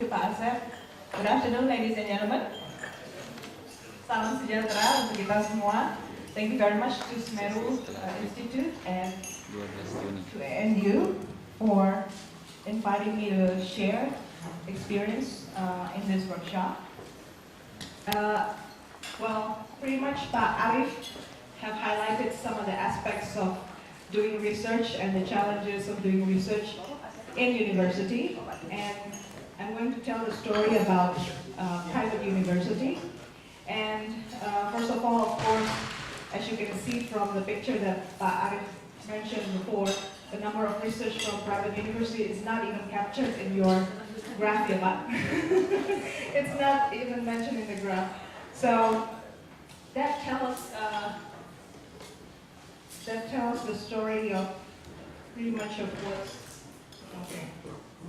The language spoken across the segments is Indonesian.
you, Pak Asep. Good afternoon, ladies and gentlemen. Salam sejahtera untuk kita semua. Thank you very much to SMERU Institute and to ANU for inviting me to share experience in this workshop. Well, pretty much Pak Arif have highlighted some of the aspects of doing research and the challenges of doing research in university, and I'm going to tell the story about private university. And first of all, of course, as you can see from the picture that Pak Arif mentioned before, the number of research from private university is not even captured in your graph, ya Pak. It's not even mentioned in the graph. So that tells the story of pretty much of what's okay.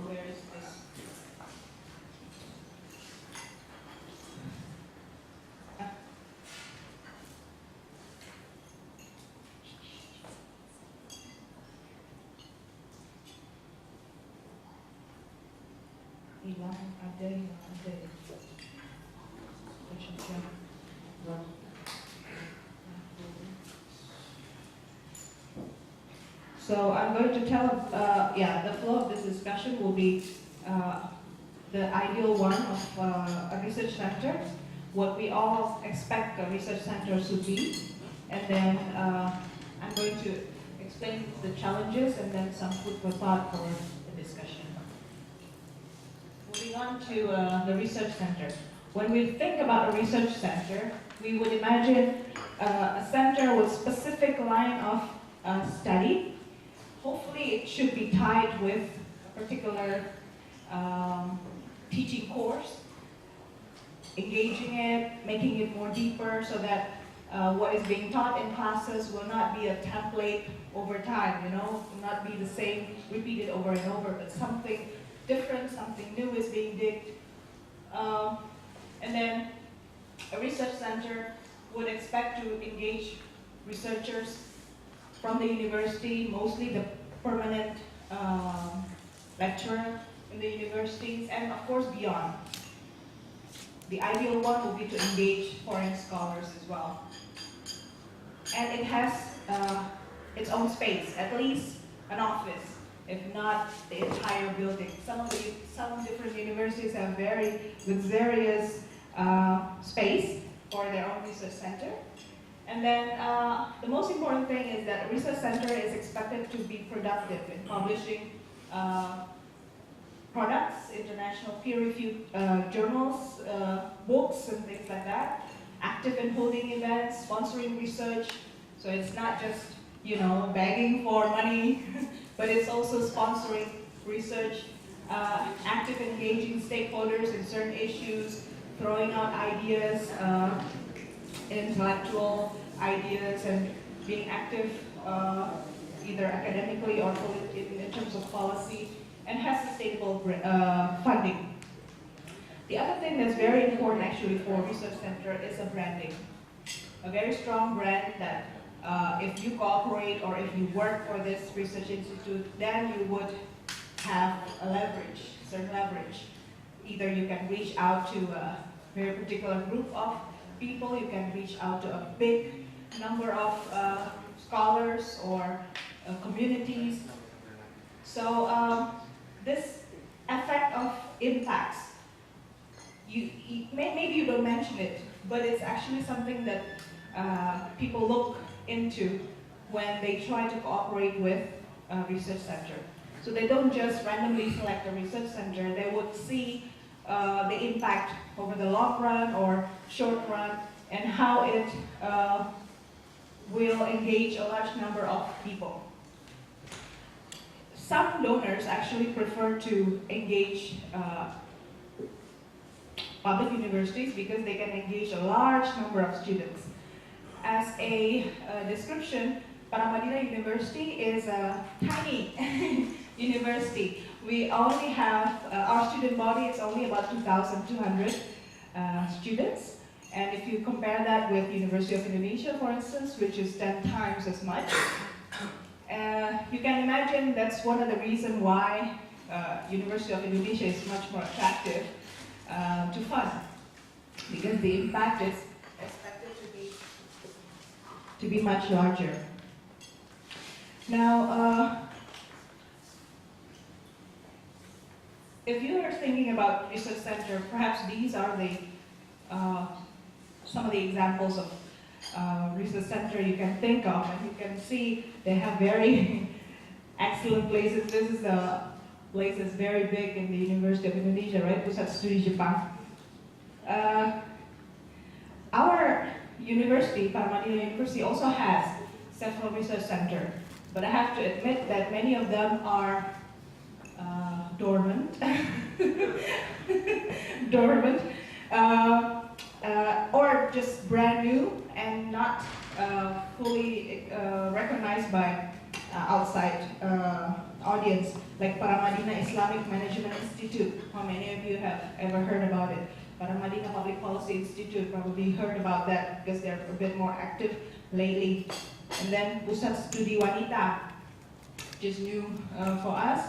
Where is this? Hilang ada. So I'm going to tell, the flow of this discussion will be the ideal one of a research center, what we all expect a research center to be, and then I'm going to explain the challenges and then some food for thought for the discussion. Moving on to the research center. When we think about a research center, we would imagine a center with specific line of study. Hopefully it should be tied with a particular teaching course, engaging it, making it more deeper so that what is being taught in classes will not be a template over time, will not be the same, repeated over and over, but something different, something new is being digged. And then a research center would expect to engage researchers from the university, mostly the permanent lecturer in the universities, and of course beyond. The ideal one would be to engage foreign scholars as well. And it has its own space, at least an office, if not the entire building. Some different universities have very luxurious space for their own research center. And then the most important thing is that a research center is expected to be productive in publishing products, international peer-reviewed journals, books, and things like that. Active in holding events, sponsoring research. So it's not just, begging for money, but it's also sponsoring research, active engaging stakeholders in certain issues, throwing out ideas, intellectual ideas, and being active either academically or in terms of policy, and has sustainable funding. The other thing that's very important actually for a research center is a branding. A very strong brand that if you cooperate or if you work for this research institute, then you would have a leverage, certain leverage. Either you can reach out to a very particular group of people, you can reach out to a big number of scholars or communities. So this effect of impacts, maybe you don't mention it, but it's actually something that people look into when they try to cooperate with a research center. So they don't just randomly select a research center, they would see the impact over the long run or short run, and how it will engage a large number of people. Some donors actually prefer to engage public universities because they can engage a large number of students. As a description, Paramadina University is a tiny university. We only have, our student body is only about 2,200 students. And if you compare that with University of Indonesia, for instance, which is 10 times as much, you can imagine that's one of the reasons why University of Indonesia is much more attractive to fund, because the impact is expected to be much larger. Now, if you are thinking about research center, perhaps these are the some of the examples of research center you can think of, and you can see they have very excellent places. This is a place that's very big in the University of Indonesia, right? Pusat Studi Jepang. Our university, Paramadina University, also has several research centers, but I have to admit that many of them are dormant, dormant, or just brand new and not fully recognized by outside audience, like Paramadina Islamic Management Institute. How many of you have ever heard about it? Paramadina Public Policy Institute, probably heard about that because they're a bit more active lately. And then Pusat Studi Wanita, just new for us,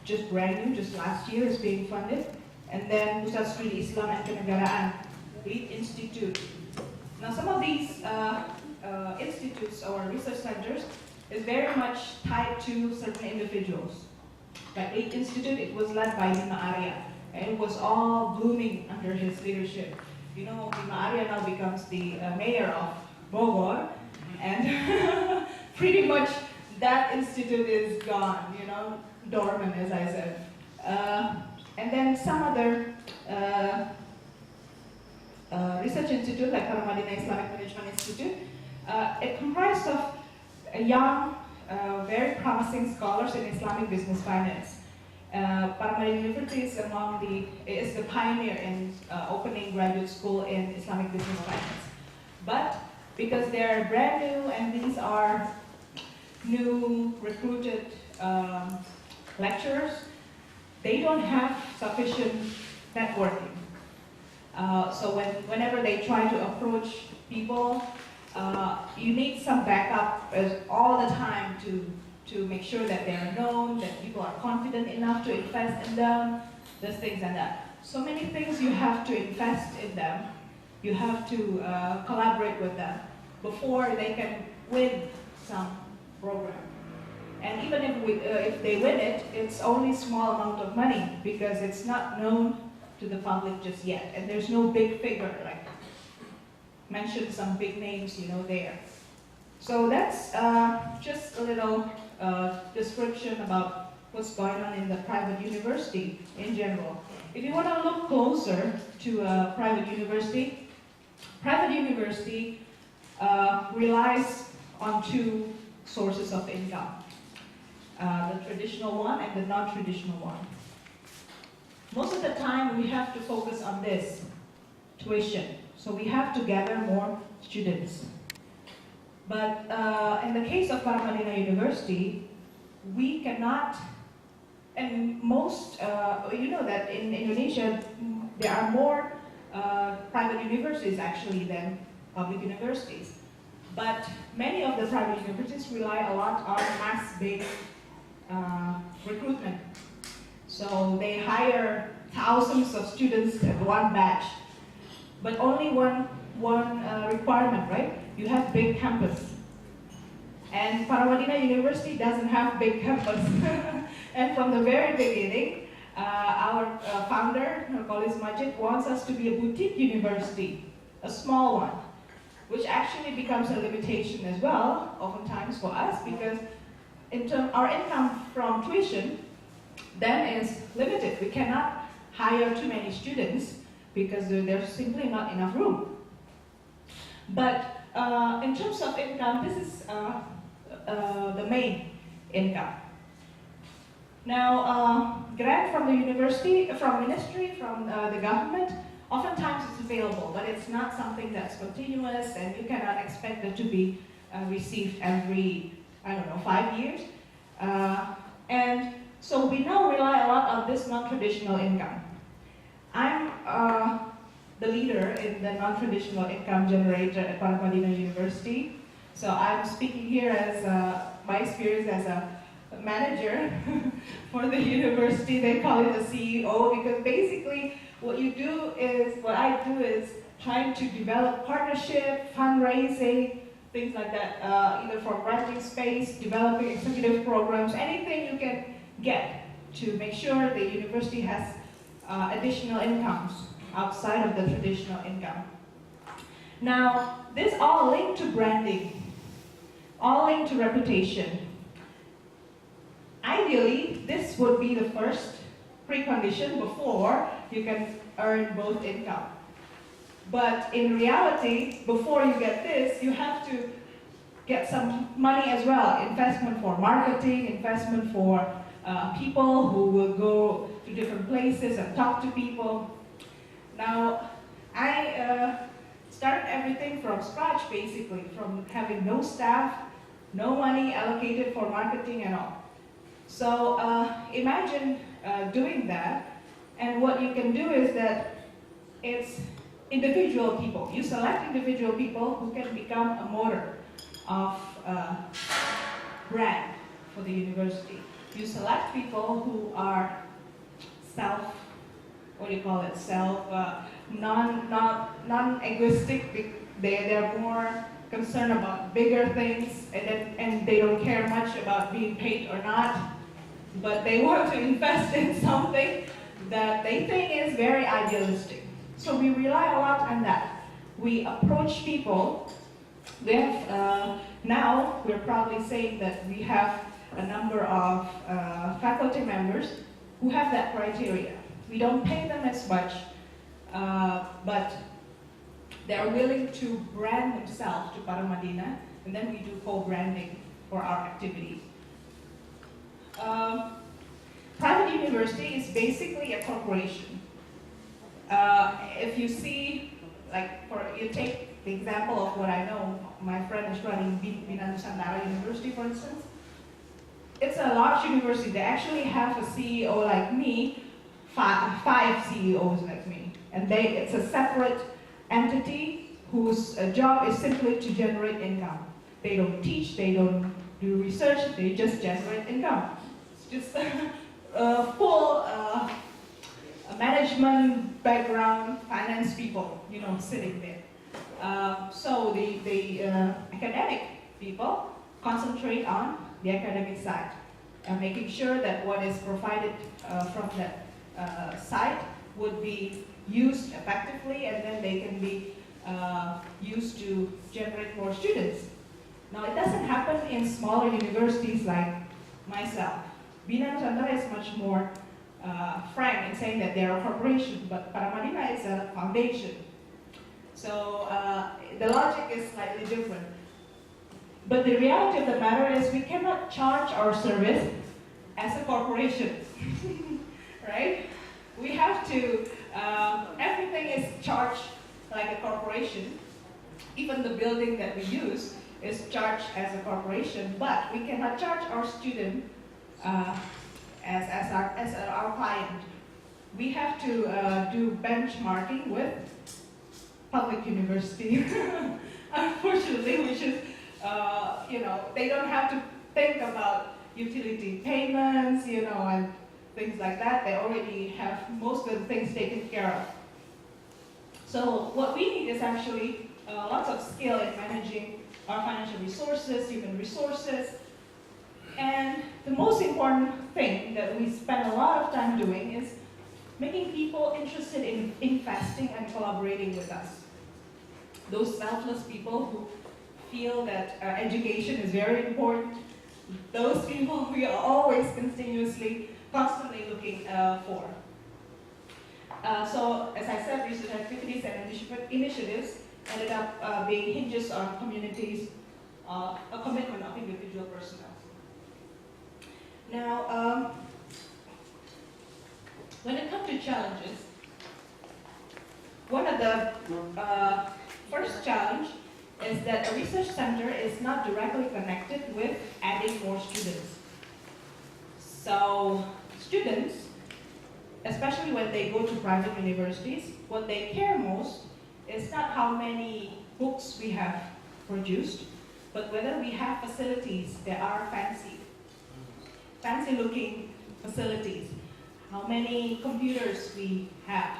just brand new, just last year is being funded. And then Pusat Studi Islam and Kenegaraan, Lead Institute. Now some of these institutes or research centers is very much tied to certain individuals. Like Lead Institute, it was led by Dinna, and it was all blooming under his leadership. You know, Dinna now becomes the mayor of Bogor, and pretty much that institute is gone, you know, dormant, as I said. And then some other research institute, like Paramadina Islamic Management Institute, it comprised of young, very promising scholars in Islamic business finance. Paramadina University is the pioneer in opening graduate school in Islamic business finance. But because they're brand new and these are new recruited lecturers, they don't have sufficient networking. So whenever they try to approach people, you need some backup all the time to make sure that they are known, that people are confident enough to invest in them, those things and that. So many things you have to invest in them. You have to collaborate with them before they can win some program. And even if they win it, it's only a small amount of money because it's not known to the public just yet. And there's no big figure, like mention some big names, you know, there. So that's just a little description about what's going on in the private university in general. If you want to look closer to a private university relies on two sources of income. The traditional one and the non-traditional one. Most of the time we have to focus on this, tuition. So we have to gather more students. But in the case of Paramadina University, we cannot, and most, you know that in Indonesia, there are more private universities actually than public universities. But many of the private universities rely a lot on mass-based recruitment. So they hire thousands of students at one batch, but only one requirement, right? You have big campus. And Paramadina University doesn't have big campus. And from the very beginning, our founder, Kolis Majid, wants us to be a boutique university, a small one, which actually becomes a limitation as well, oftentimes for us, because our income from tuition then is limited. We cannot hire too many students because there's simply not enough room. But in terms of income, this is the main income. Now, grant from the university, from ministry, from the government, oftentimes it's available, but it's not something that's continuous, and you cannot expect it to be received every, I don't know, 5 years. And so we now rely a lot on this non-traditional income. I'm the leader in the non-traditional income generator at Paramadina University. So I'm speaking here as my experience as a manager for the university. They call it the CEO, because basically what I do is trying to develop partnership, fundraising, things like that, either for renting space, developing executive programs, anything you can get to make sure the university has additional incomes outside of the traditional income. Now, this all linked to branding, all linked to reputation. Ideally, this would be the first precondition before you can earn both income. But in reality, before you get this, you have to get some money as well. Investment for marketing, investment for people who will go to different places and talk to people. Now, I started everything from scratch, basically, from having no staff, no money allocated for marketing and all. So imagine doing that, and what you can do is that it's individual people. You select individual people who can become a motor of brand for the university. You select people who are non-egoistic. They're more concerned about bigger things, and they don't care much about being paid or not, but they want to invest in something that they think is very idealistic. So we rely a lot on that. We approach people. We have, now we're probably saying that we have a number of faculty members who have that criteria. We don't pay them as much, but they're willing to brand themselves to Paramadina, and then we do co-branding for our activities. Private university is basically a corporation. If you see, you take the example of what I know, my friend is running Dinna Wisnu University, for instance. It's a large university. They actually have a CEO like me, five CEOs like me, and it's a separate entity whose job is simply to generate income. They don't teach, they don't do research, they just generate income. It's just full management background, finance people, sitting there. So the academic people concentrate on the academic side, making sure that what is provided from that site would be used effectively, and then they can be used to generate more students. Now, it doesn't happen in smaller universities like myself. Bina Nusantara is much more frank in saying that they're a corporation, but Paramadina is a foundation. So the logic is slightly different. But the reality of the matter is we cannot charge our service as a corporation, right? We have to, everything is charged like a corporation. Even the building that we use is charged as a corporation, but we cannot charge our student as our client. We have to do benchmarking with public university, unfortunately, which is, they don't have to think about utility payments, and things like that. They already have most of the things taken care of. So what we need is actually lots of skill in managing our financial resources, human resources, and the most important thing that we spend a lot of time doing is making people interested in investing and collaborating with us. Those selfless people who feel that education is very important, those people we are always constantly looking for. So, as I said, research activities and initiatives ended up being hinges on communities, a commitment of individual personnel. Now, when it comes to challenges, one of the first challenge is that a research center is not directly connected with adding more students. So students, especially when they go to private universities, what they care most is not how many books we have produced, but whether we have facilities that are fancy. fancy looking facilities, how many computers we have,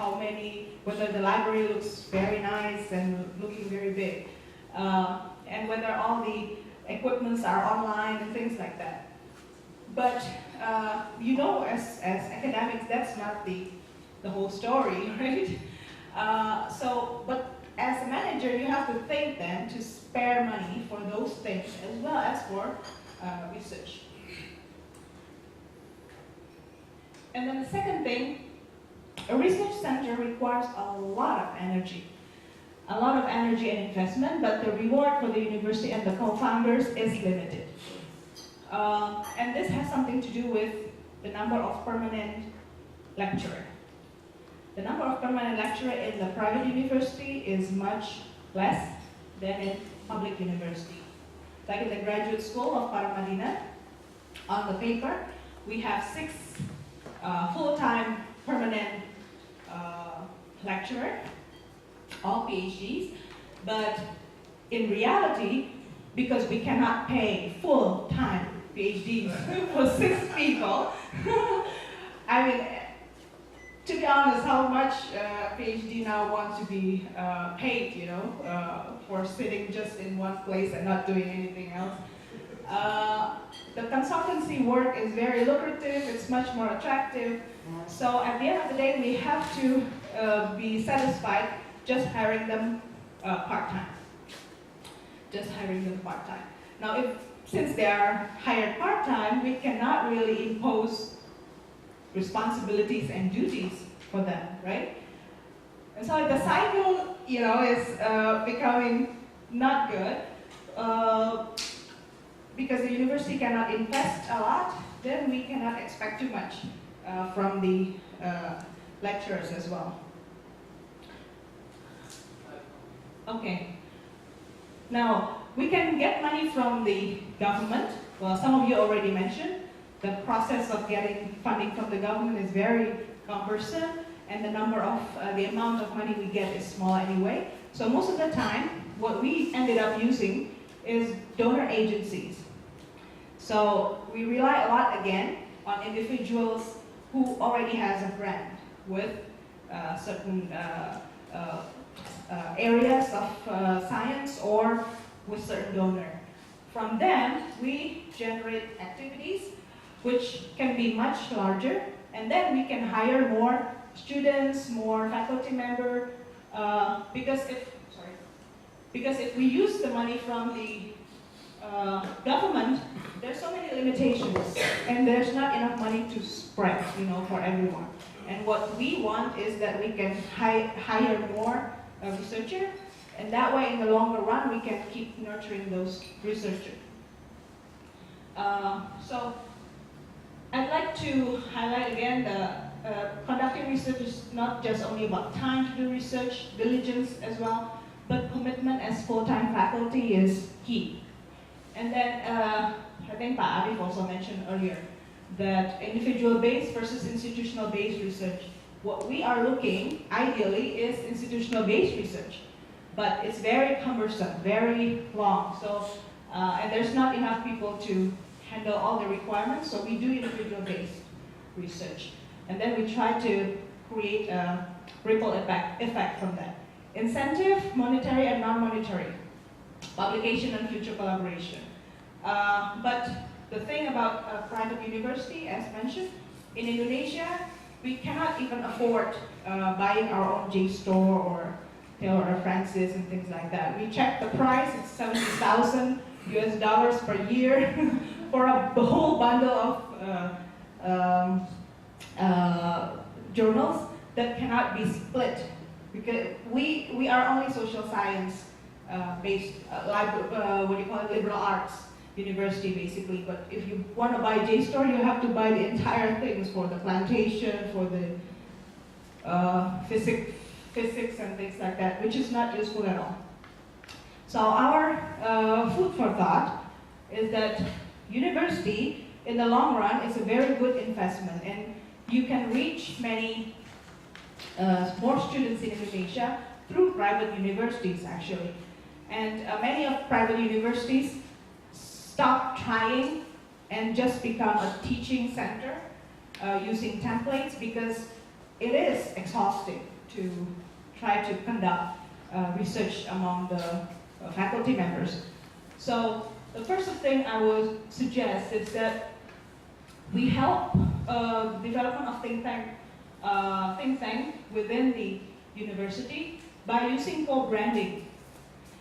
whether the library looks very nice and looking very big, and whether all the equipments are online and things like that. But you know, as academics, that's not the whole story, right? But as a manager, you have to think then to spare money for those things as well as for research. And then the second thing, a research center requires a lot of energy and investment, but the reward for the university and the co-founders is limited. And this has something to do with the number of permanent lecturers. The number of permanent lecturers in the private university is much less than in public university. Like in the graduate school of Paramadina, on the paper, we have 6 full-time permanent lecturers, all PhDs, but in reality, because we cannot pay full-time PhDs for 6 people, I mean, to be honest, how much PhD now want to be paid, you know, for sitting just in one place and not doing anything else. The consultancy work is very lucrative, it's much more attractive. So at the end of the day, we have to be satisfied just hiring them part-time. Just hiring them part-time. Now, since they are hired part-time, we cannot really impose responsibilities and duties for them, right? And so the cycle, you know, is becoming not good because the university cannot invest a lot. Then we cannot expect too much from the lecturers as well. Okay. Now we can get money from the government. Well, some of you already mentioned. The process of getting funding from the government is very cumbersome, and the amount of money we get is small anyway. So most of the time, what we ended up using is donor agencies. So we rely a lot again on individuals who already has a brand with certain areas of science or with certain donor. From them, we generate activities which can be much larger, and then we can hire more students, more faculty members, because if we use the money from the government, there's so many limitations, and there's not enough money to spread, you know, for everyone. And what we want is that we can hire more researchers, and that way, in the longer run, we can keep nurturing those researchers. So I'd like to highlight again conducting research is not just only about time to do research, diligence as well, but commitment as full-time faculty is key. And then I think Pak Arif also mentioned earlier that individual-based versus institutional-based research. What we are looking, ideally, is institutional-based research, but it's very cumbersome, very long. So, and there's not enough people to handle all the requirements, so we do individual-based research. And then we try to create a ripple effect from that. Incentive, monetary and non-monetary, publication and future collaboration. But the thing about a private university, as mentioned, in Indonesia, we cannot even afford buying our own JSTOR or Taylor or Francis and things like that. We checked the price, it's $70,000 US per year for a whole bundle of journals that cannot be split, because we are only social science based, liberal arts university basically. But if you want to buy JSTOR, you have to buy the entire things for the plantation, for the physics and things like that, which is not useful at all. So our food for thought is that university, in the long run, is a very good investment, and you can reach many more students in Indonesia through private universities, actually. And many of private universities stop trying and just become a teaching center using templates, because it is exhausting to try to conduct research among the faculty members. So the first thing I would suggest is that we help development of think tank within the university by using co-branding.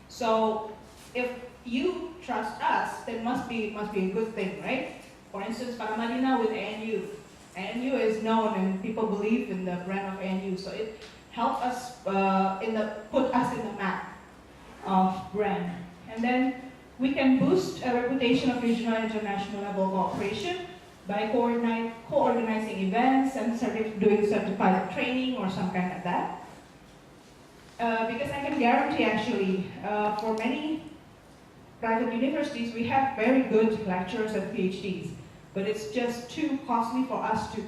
So if you trust us, then must be a good thing, right? For instance, Paramadina with ANU. ANU is known and people believe in the brand of ANU, so it helps us put us in the map of brand. And then we can boost a reputation of regional and international level cooperation by co-organizing events and doing certified training or some kind of that. Because I can guarantee actually, for many private universities, we have very good lecturers and PhDs, but it's just too costly for us to,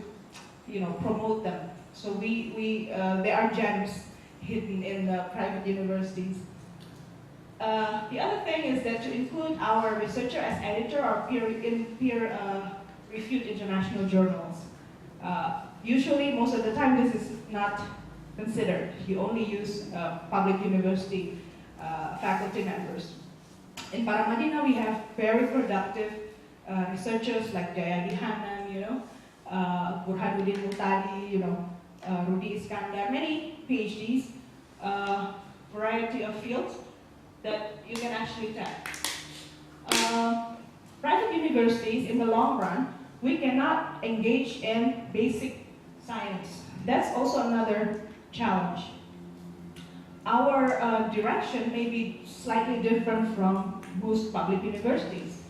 promote them. So there are gems hidden in the private universities. The other thing is that to include our researcher as editor or peer-reviewed international journals. Usually, most of the time, this is not considered. You only use public university faculty members. In Paramadina, we have very productive researchers like Jayadi Hanan, Burhanuddin Muhtadi, Rudi Iskandar, many PhDs, variety of fields that you can actually tap. Private universities, in the long run, we cannot engage in basic science. That's also another challenge. Our direction may be slightly different from most public universities.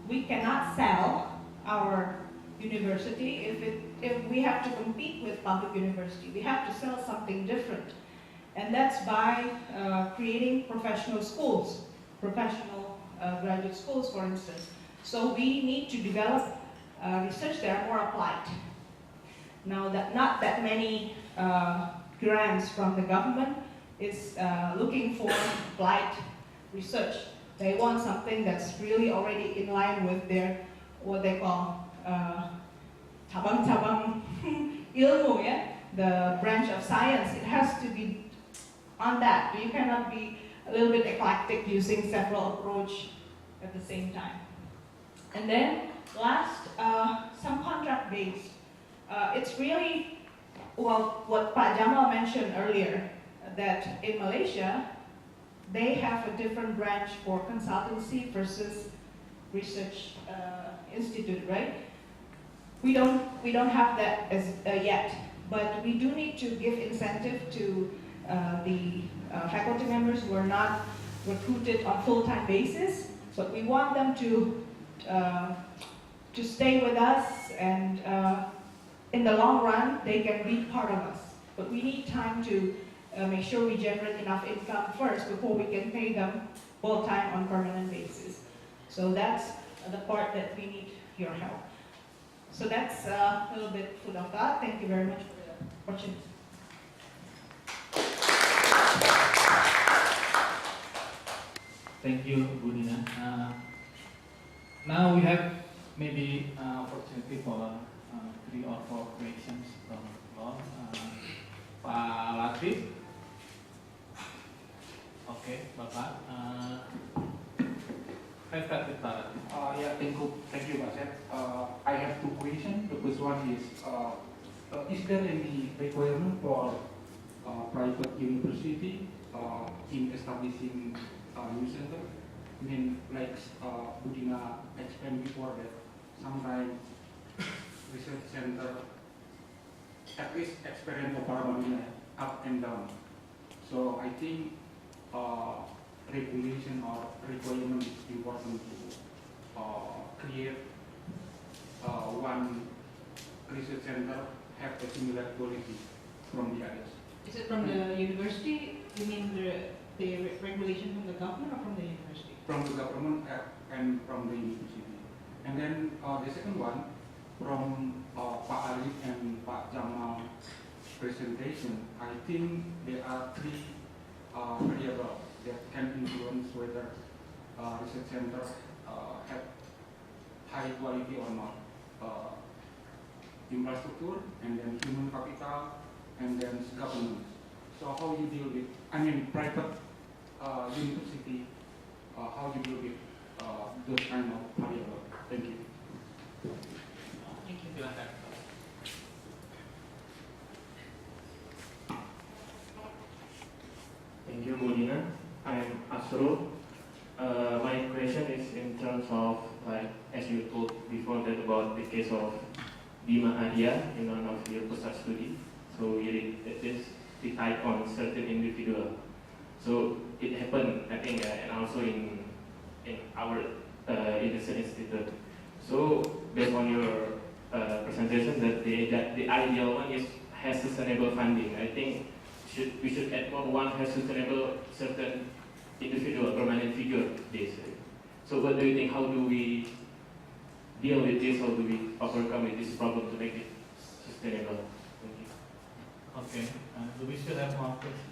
We cannot sell our university if we have to compete with public university. We have to sell something different. And that's by creating professional schools, professional graduate schools, for instance. So we need to develop research that are more applied. Now, not that many grants from the government is looking for applied research. They want something that's really already in line with their, what they call, cabang-cabang ilmu, yeah? The branch of science. It has to be on that. You cannot be a little bit eclectic using several approaches at the same time. And then last, some contract based. It's really, well, what Pak Jamal mentioned earlier, that in Malaysia, they have a different branch for consultancy versus research institute, right? We don't have that as yet, but we do need to give incentive to the faculty members who are not recruited on full-time basis. But we want them to stay with us, and in the long run, they can be part of us. But we need time to make sure we generate enough income first before we can pay them full-time on permanent basis. So that's the part that we need your help. So that's a little bit food of thought. Thank you very much for the opportunity. Thank you, Budy. Now we have maybe opportunity for 3 or 4 questions from all. Pak Latif. Oke, Bapak. Let's start with Pak Latif. Yeah, thank you, Asep. I have 2 questions. The first one is there any requirement for private university in establishing new center? I mean, like Budina explained before that sometimes research center at least experience of Paramadina up and down. So I think regulation or requirement is important to create one research center have a similar quality from the others. Is it from the university? You mean the regulation from the government or from the university? From the government and from the university. And then the second one, from Pak Arif and Pak Jamal presentation, I think there are 3 variables that can influence whether research center high quality or not. Infrastructure, and then human capital, and then governance. So how you deal with, private university, how you deal with those kind of variables. Thank you. Thank you. Silakan. Thank you, Budy. I'm Asrul. My question is in terms of, like, as you told before that about the case of Dinna Wisnu in one of your postdoc study. So you did this, the type on certain individual. So it happened, I think, and also in our Indonesian institute. So based on your presentation, that the ideal one has sustainable funding. I think we should add more one has sustainable certain individual permanent figure this. So what do you think? How do we deal with this? How do we overcome this problem to make it sustainable? Thank you. Okay. Do we still have more questions?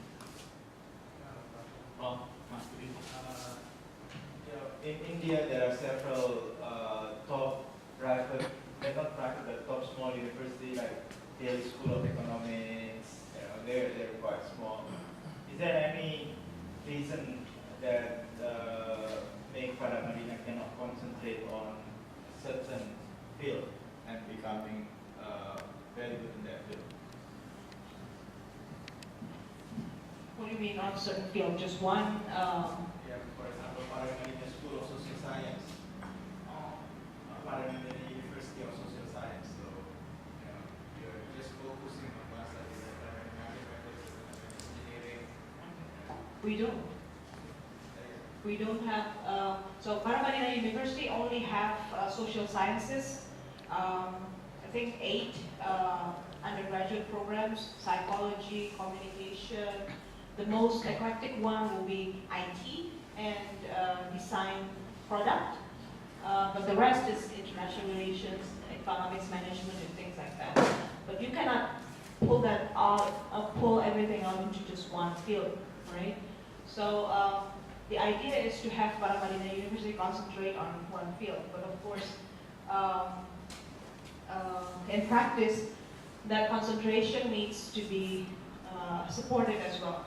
Oh, Mas Budy. In India, there are several top private, not private, but top small universities like Delhi School of Economics. They're quite small. Is there any reason that make Paramadina cannot concentrate on a certain field and becoming very good in that field? What do you mean on a certain field? Just one? Yeah, for example, Paramadina School of Social Science, Paramadina University of Social Science. So, you're just focusing on one study, like mathematics, engineering. We don't. We don't have, so Paramadina University only have social sciences, I think 8 undergraduate programs, psychology, communication. The most eclectic one will be IT and design product, but the rest is international relations, economics management, and things like that. But you cannot pull that out, pull everything out into just one field, right? So the idea is to have Paramadina University concentrate on one field, but of course, in practice, that concentration needs to be supported as well.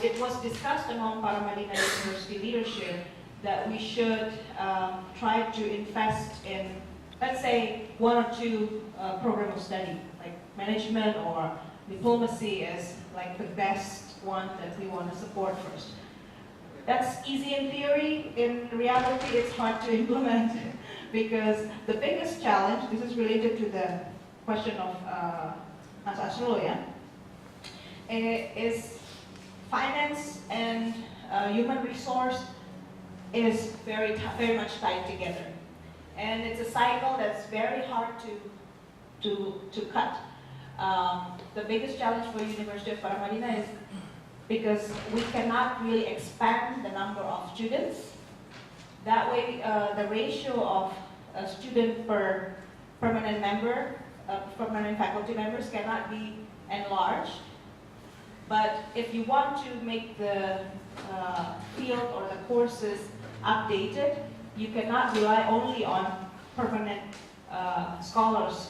It was discussed among Paramadina University leadership that we should try to invest in, let's say, 1 or 2 program of study, like management or diplomacy is like the best one that we want to support first. That's easy in theory. In reality, it's hard to implement because the biggest challenge, this is related to the question of Mas Asrul, is finance and human resource is very much tied together. And it's a cycle that's very hard to cut. The biggest challenge for University of Paramadina is because we cannot really expand the number of students. That way, the ratio of a student per permanent member, permanent faculty members cannot be enlarged. But if you want to make the field or the courses updated, you cannot rely only on permanent scholars,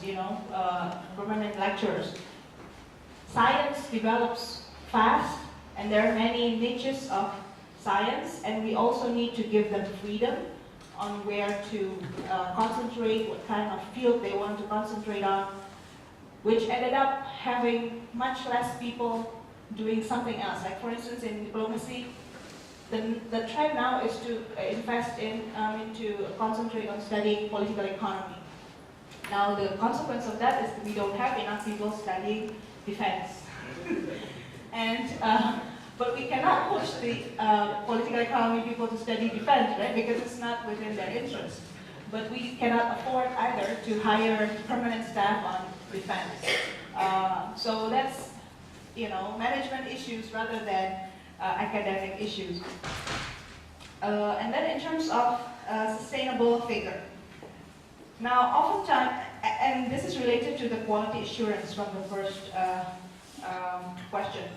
permanent lecturers. Science develops fast, and there are many niches of science, and we also need to give them freedom on where to concentrate, what kind of field they want to concentrate on, which ended up having much less people doing something else. Like for instance, in diplomacy, the trend now is to invest into concentrate on studying political economy. Now the consequence of that is that we don't have enough people studying defense. And but we cannot push the political economy people to study defense, right? Because it's not within their interest. But we cannot afford either to hire permanent staff on defense. So that's management issues rather than academic issues. And then in terms of sustainable figure. Now, oftentimes, and this is related to the quality assurance from the first question.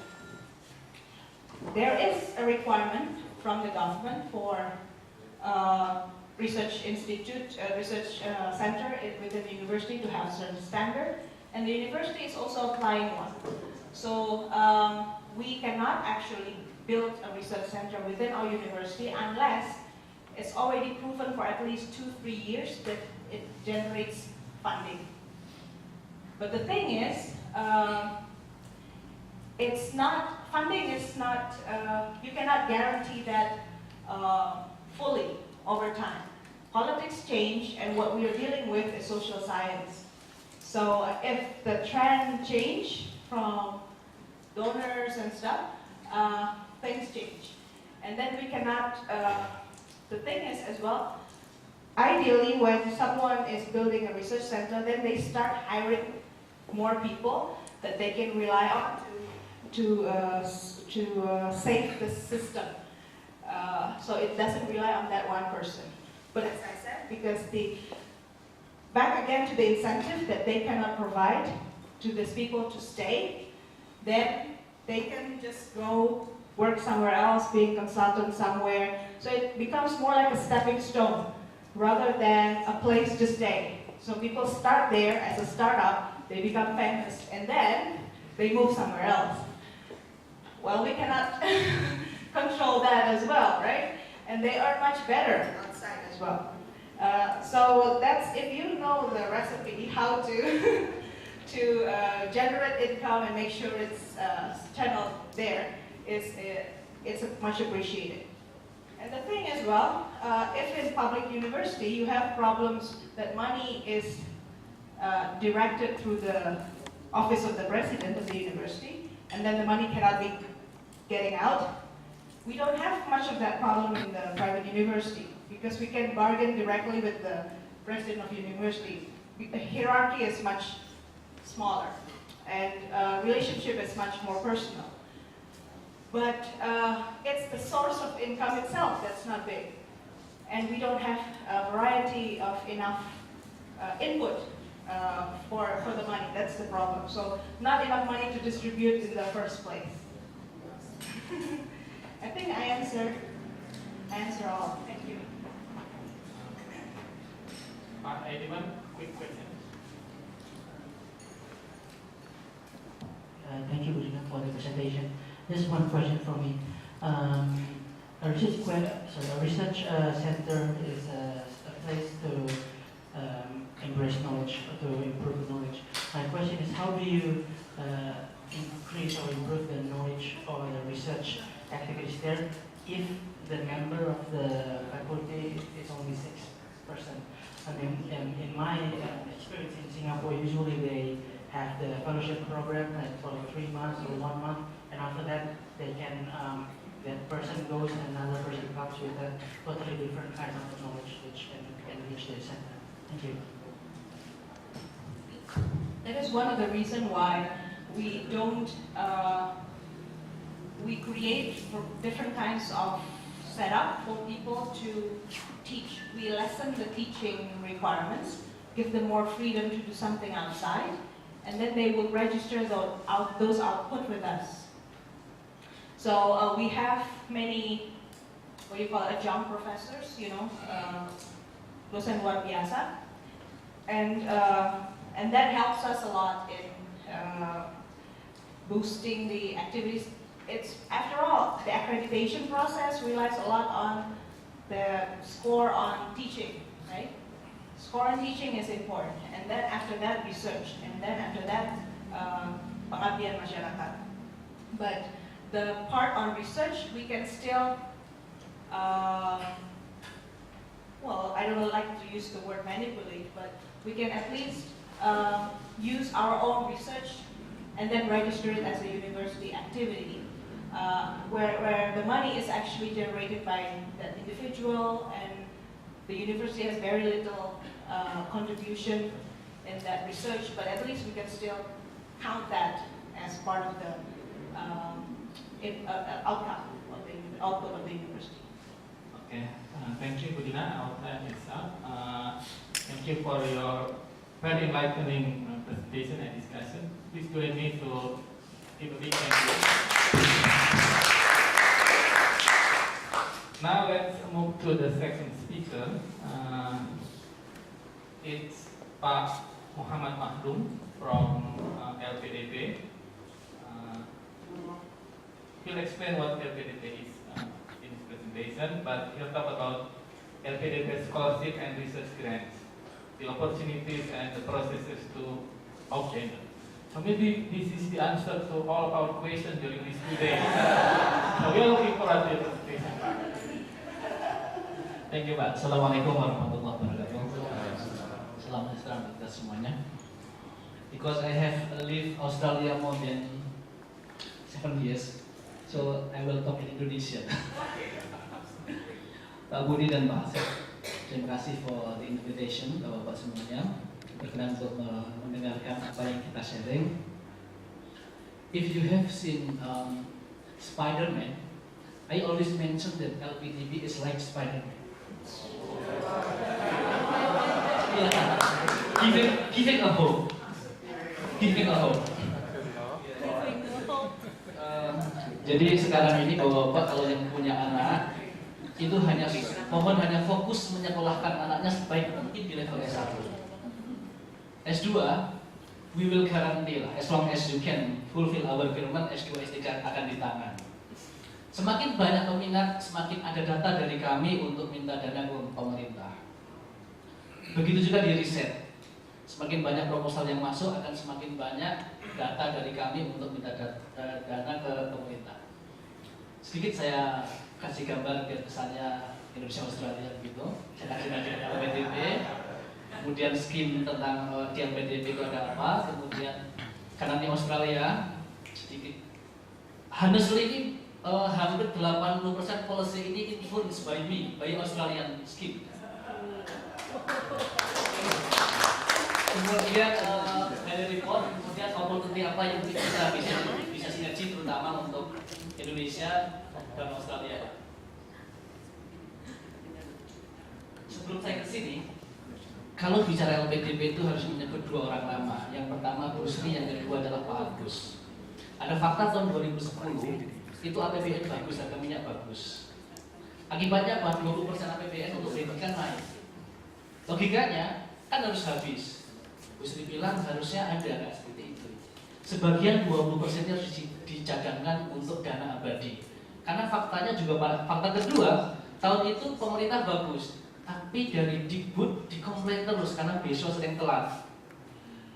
There is a requirement from the government for research institute, research center within the university to have a certain standard, and the university is also applying one. So we cannot actually build a research center within our university unless it's already proven for at least 2-3 years that it generates funding. But the thing is, funding is not, you cannot guarantee that fully over time. Politics change, and what we are dealing with is social science. So if the trend change from donors and stuff, things change. And then we cannot, the thing is as well, ideally when someone is building a research center, then they start hiring more people that they can rely on to save the system. So it doesn't rely on that one person. But as I said, because back again to the incentive that they cannot provide to these people to stay, then they can just go work somewhere else, being consultant somewhere. So it becomes more like a stepping stone rather than a place to stay. So people start there as a startup, they become famous, and then they move somewhere else. Well, we cannot control that as well, right? And they earn much better outside as well. So that's, if you know the recipe, how to generate income and make sure it's channeled there, it's much appreciated. And the thing as well, if in public university you have problems that money is directed through the office of the president of the university, and then the money cannot be getting out, we don't have much of that problem in the private university because we can bargain directly with the president of the university. The hierarchy is much smaller and relationship is much more personal. But it's the source of income itself that's not big. And we don't have a variety of enough input for the money. That's the problem. So not enough money to distribute in the first place. I think I answer all. Thank you. Anyone? Quick question. Thank you, Budy, for the presentation. Just one question from me. A research center is a place to embrace knowledge, to improve knowledge. My question is, how do you increase or improve the knowledge or the research activities there if the member of the faculty is only 6%? I mean, in my experience in Singapore, usually they have the fellowship program like for 3 months or 1 month, and after that they can that person goes and another person comes with a totally different kind of knowledge which can reach their center. Thank you. That is one of the reasons why we don't, we create different kinds of setup for people to teach. We lessen the teaching requirements, give them more freedom to do something outside, and then they will register those output with us. So we have many, what do you call it, adjunct professors, you know, dosen luar biasa, and that helps us a lot in boosting the activities. It's, after all, the accreditation process relies a lot on the score on teaching, right? Score on teaching is important, and then after that, research, and then after that, pengabdian masyarakat. But the part on research, we can still, well, I don't like to use the word manipulate, but we can at least use our own research and then register it as a university activity, where the money is actually generated by that individual, and the university has very little contribution in that research, but at least we can still count that as part of the outcome of the output of the university. Okay, thank you, Budina. Our time is up. Thank you for your very enlightening presentation and discussion. Please join me to give a big thank you. Now let's move to the second speaker. question. It's Pak Mokhamad Mahdum from LPDP. He'll explain what LPDP is in his presentation, but he'll talk about LPDP scholarship and research grants, the opportunities and the processes to obtain them. So maybe this is the answer to all of our questions during these 2 days. So we are looking forward to your presentation. Thank you, Pak. Assalamualaikum warahmatullahi wabarakatuh. Selamat sejahtera kita semuanya. Because I have lived Australia more than 7 years, so I will talk in Indonesian. Pak Budy dan Pak Asep, terima kasih for the invitation, Bapak-bapak semuanya, berkenan untuk mendengarkan apa yang kita sharing. If you have seen Spider-Man, I always mention that LPDP is like Spider-Man. Giving a hope. Giving a hope. Jadi sekarang ini Bapak-bapak kalau yang punya anak itu mohon hanya fokus menyekolahkan anaknya sebaik mungkin di level S1. S2, we will guarantee lah, as long as you can fulfill our requirement, S2, S3 akan di tangan. Semakin banyak peminat, semakin ada data dari kami untuk minta dana ke pemerintah. Begitu juga di riset. Semakin banyak proposal yang masuk, akan semakin banyak data dari kami untuk minta dana ke pemerintah. Sedikit saya kasih gambar biar kesannya Indonesia Australia begitu. Saya kasih nanti LPDP. Kemudian skim tentang di LPDP itu ada apa, kemudian karena di Australia sedikit honestly ini hampir 80% policy ini influenced by me, by Australian skim. Kemudian dari report, kemudian opportunity apa yang bisa sinergi terutama untuk Indonesia dan Australia. Sebelum saya ke sini, kalau bicara LPDP itu harus menyebut 2 orang nama. Yang pertama Budy, yang kedua adalah Pak Agus. Ada fakta tahun 2010 itu APBN bagus, harga minyak bagus. Akibatnya apa? 20% APBN untuk pendidikan naik. Logikanya kan harus habis. Budy bilang harusnya ada, nggak seperti itu. Sebagian 20%-nya harus dicadangkan untuk dana abadi. Karena faktanya juga, fakta kedua, tahun itu pemerintah bagus, tapi dari Dikbud dikomplain terus karena beasiswa sering telat.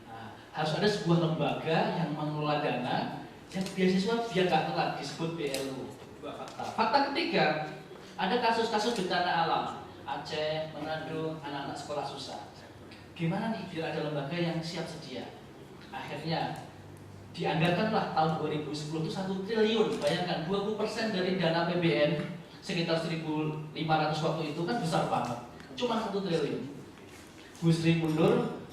Nah, harus ada sebuah lembaga yang mengelola dana yang beasiswa biar nggak telat, disebut BLU. 2 fakta. Fakta ketiga, ada kasus-kasus bencana alam, Aceh, Manado, anak-anak sekolah susah. Gimana nih biar ada lembaga yang siap sedia? Akhirnya dianggarkanlah tahun 2010 itu 1 triliun. Bayangkan 20% dari dana APBN sekitar 1.500 waktu itu kan besar banget. Cuma 1 triliun. Budy mundur,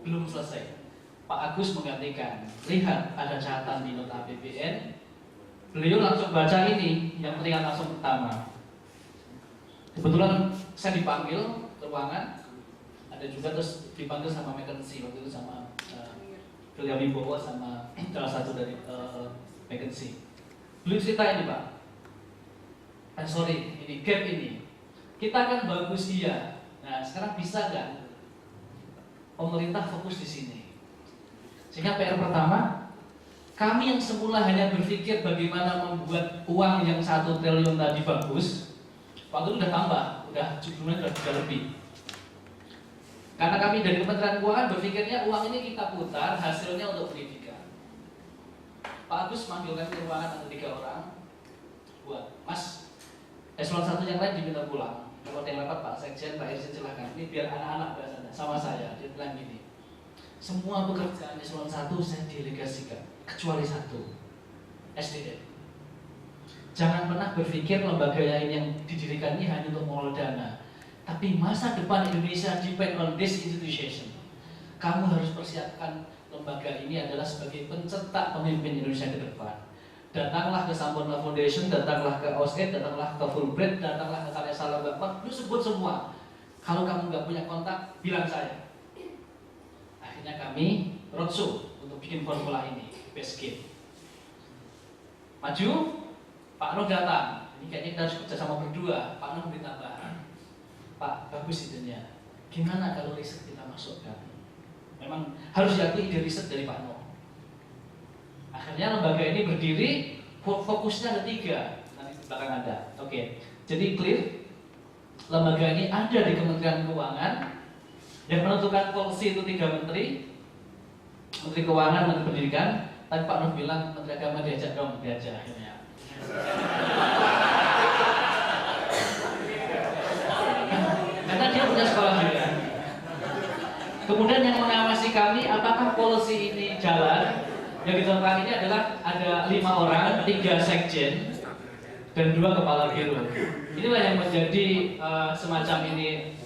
belum selesai. Pak Agus menggantikan. Lihat ada catatan di nota APBN. Beliau langsung baca ini yang teringat langsung pertama. Kebetulan saya dipanggil ke ruangan. Ada juga terus dipanggil sama McKinsey waktu itu sama Beliau Wibowo sama salah satu dari McKinsey. Beliau cerita ini Pak. Sorry, ini gap ini. Kita kan bagus iya. Nah sekarang bisa nggak pemerintah fokus di sini? Sehingga PR pertama, kami yang semula hanya berpikir bagaimana membuat uang yang 1 triliun tadi bagus, waktu itu udah tambah, jumlahnya udah lebih. Karena kami dari Kementerian Keuangan berpikirnya uang ini kita putar, hasilnya untuk pendidikan. Pak Agus manggilkan ke ruangan ada 3 orang, buat Mas, eselon 1 yang lain diminta pulang. Kalau ada yang rapat Pak Sekjen, Pak Irjen silahkan. Ini biar anak-anak bahasanya sama saya. Dia bilang gini, semua pekerjaan eselon 1 saya delegasikan, kecuali 1, SDM. Jangan pernah berpikir lembaga lain yang didirikan ini hanya untuk mengelola dana. Tapi masa depan Indonesia depend on this institution. Kamu harus persiapkan lembaga ini adalah sebagai pencetak pemimpin Indonesia ke depan. Datanglah ke Sampurna Foundation, datanglah ke OSED, datanglah ke Fulbright, datanglah ke Karya Salam Bapak, lu sebut semua. Kalau kamu nggak punya kontak, bilang saya. Akhirnya kami roadshow untuk bikin formula ini, best game. Maju, Pak Nuh datang. Ini kayaknya kita harus kerja sama berdua. Pak Nuh minta tambahan. Pak bagus idenya, gimana kalau riset kita masukkan? Memang harus diakui ide riset dari Pak No. Akhirnya lembaga ini berdiri, fokusnya ada 3, nanti di belakang ada. Oke, jadi clear, lembaga ini ada di Kementerian Keuangan, yang menentukan policy itu 3 menteri, Menteri Keuangan, Menteri Pendidikan. Tadi Pak Nur bilang Menteri Agama diajak dong, diajak akhirnya. Karena dia punya sekolah juga. Kemudian yang mengawasi kami, apakah policy ini jalan? Yang ditentukan ini adalah ada 5 orang, 3 sekjen dan 2 kepala biro. Inilah yang menjadi semacam ini.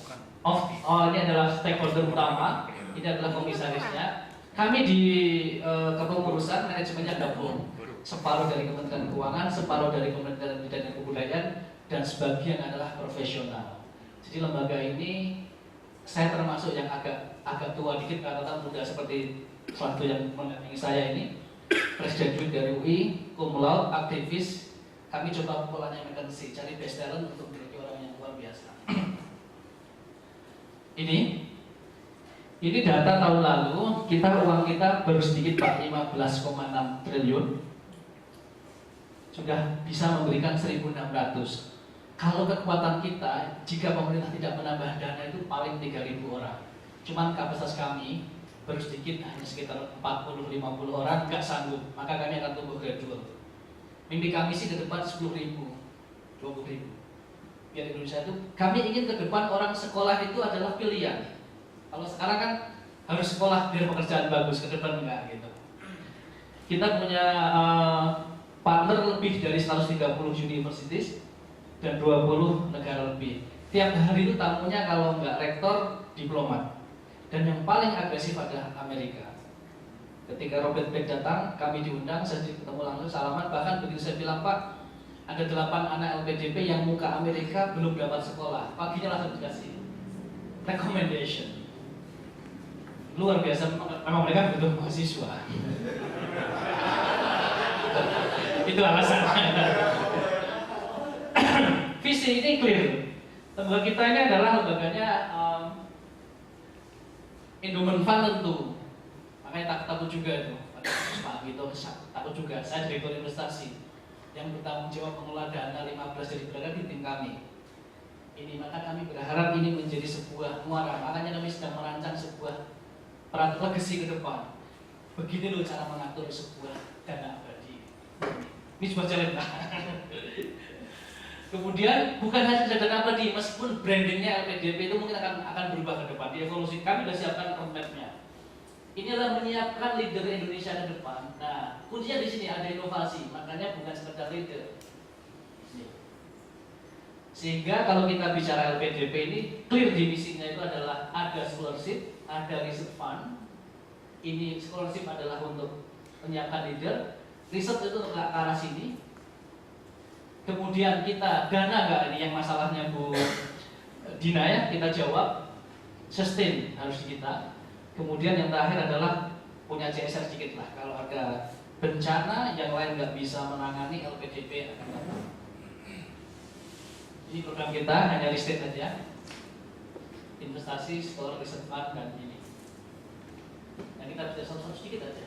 Ini adalah stakeholder utama. Ini adalah komisarisnya. Kami di kepengurusan manajemennya gabung. Separuh dari Kementerian Keuangan, separuh dari Kementerian Pendidikan dan Kebudayaan, dan sebagian adalah profesional. Jadi lembaga ini saya termasuk yang agak tua dikit karena muda seperti suatu yang mendampingi saya ini. Presiden juga dari UI, cum laude, aktivis. Kami coba polanya McKinsey, cari best talent untuk menjadi orang yang luar biasa. Ini data tahun lalu, uang kita baru sedikit Pak, 15,6 triliun. Sudah bisa memberikan 1.600. Kalau kekuatan kita, jika pemerintah tidak menambah dana itu paling 3.000 orang. Cuman kapasitas kami baru sedikit, hanya sekitar 40-50 orang, nggak sanggup. Maka kami akan tumbuh gradual. Mimpi kami sih ke depan 10.000, 20.000. Biar Indonesia itu, kami ingin ke depan orang sekolah itu adalah pilihan. Kalau sekarang kan harus sekolah biar pekerjaan bagus, ke depan enggak gitu. Kita punya partner lebih dari 130 universities dan 20 negara lebih. Tiap hari itu tamunya kalau enggak rektor, diplomat. Dan yang paling agresif adalah Amerika. Ketika Robert Beck datang, kami diundang, saya ketemu langsung salaman. Bahkan begitu saya bilang, Pak, ada 8 anak LPDP yang muka Amerika belum dapat sekolah. Paginya langsung dikasih recommendation. Luar biasa, memang mereka butuh mahasiswa. Itu alasannya. Visi ini clear. Lembaga kita ini adalah lembaganya endowment fund tentu. Makanya takut juga itu. Ada Pak gitu, takut juga. Saya direktur investasi yang bertanggung jawab mengelola dana 15 dari berada di tim kami. Ini maka kami berharap ini menjadi sebuah muara. Makanya kami sedang merancang sebuah legacy ke depan. Begini loh cara mengatur sebuah dana abadi. Ini sebuah challenge. Kemudian bukan hanya dana abadi, meskipun brandingnya LPDP itu mungkin akan berubah ke depan. Di evolusi kami sudah siapkan roadmap-nya. Ini adalah menyiapkan leader Indonesia ke depan. Nah, kuncinya di sini ada inovasi. Makanya bukan sekedar leader. Sehingga kalau kita bicara LPDP ini, clear di misinya itu adalah ada scholarship, ada research fund. Ini scholarship adalah untuk menyiapkan leader, research itu untuk ke arah sini. Kemudian kita dana nggak ini yang masalahnya Bu Dinna ya, kita jawab. Sustain harus kita. Kemudian yang terakhir adalah punya CSR sedikit lah. Kalau ada bencana yang lain nggak bisa menangani, LPDP akan datang. Ini program kita hanya listed saja, investasi, scholar, research fund, dan ini. Nah kita bisa satu-satu sedikit aja.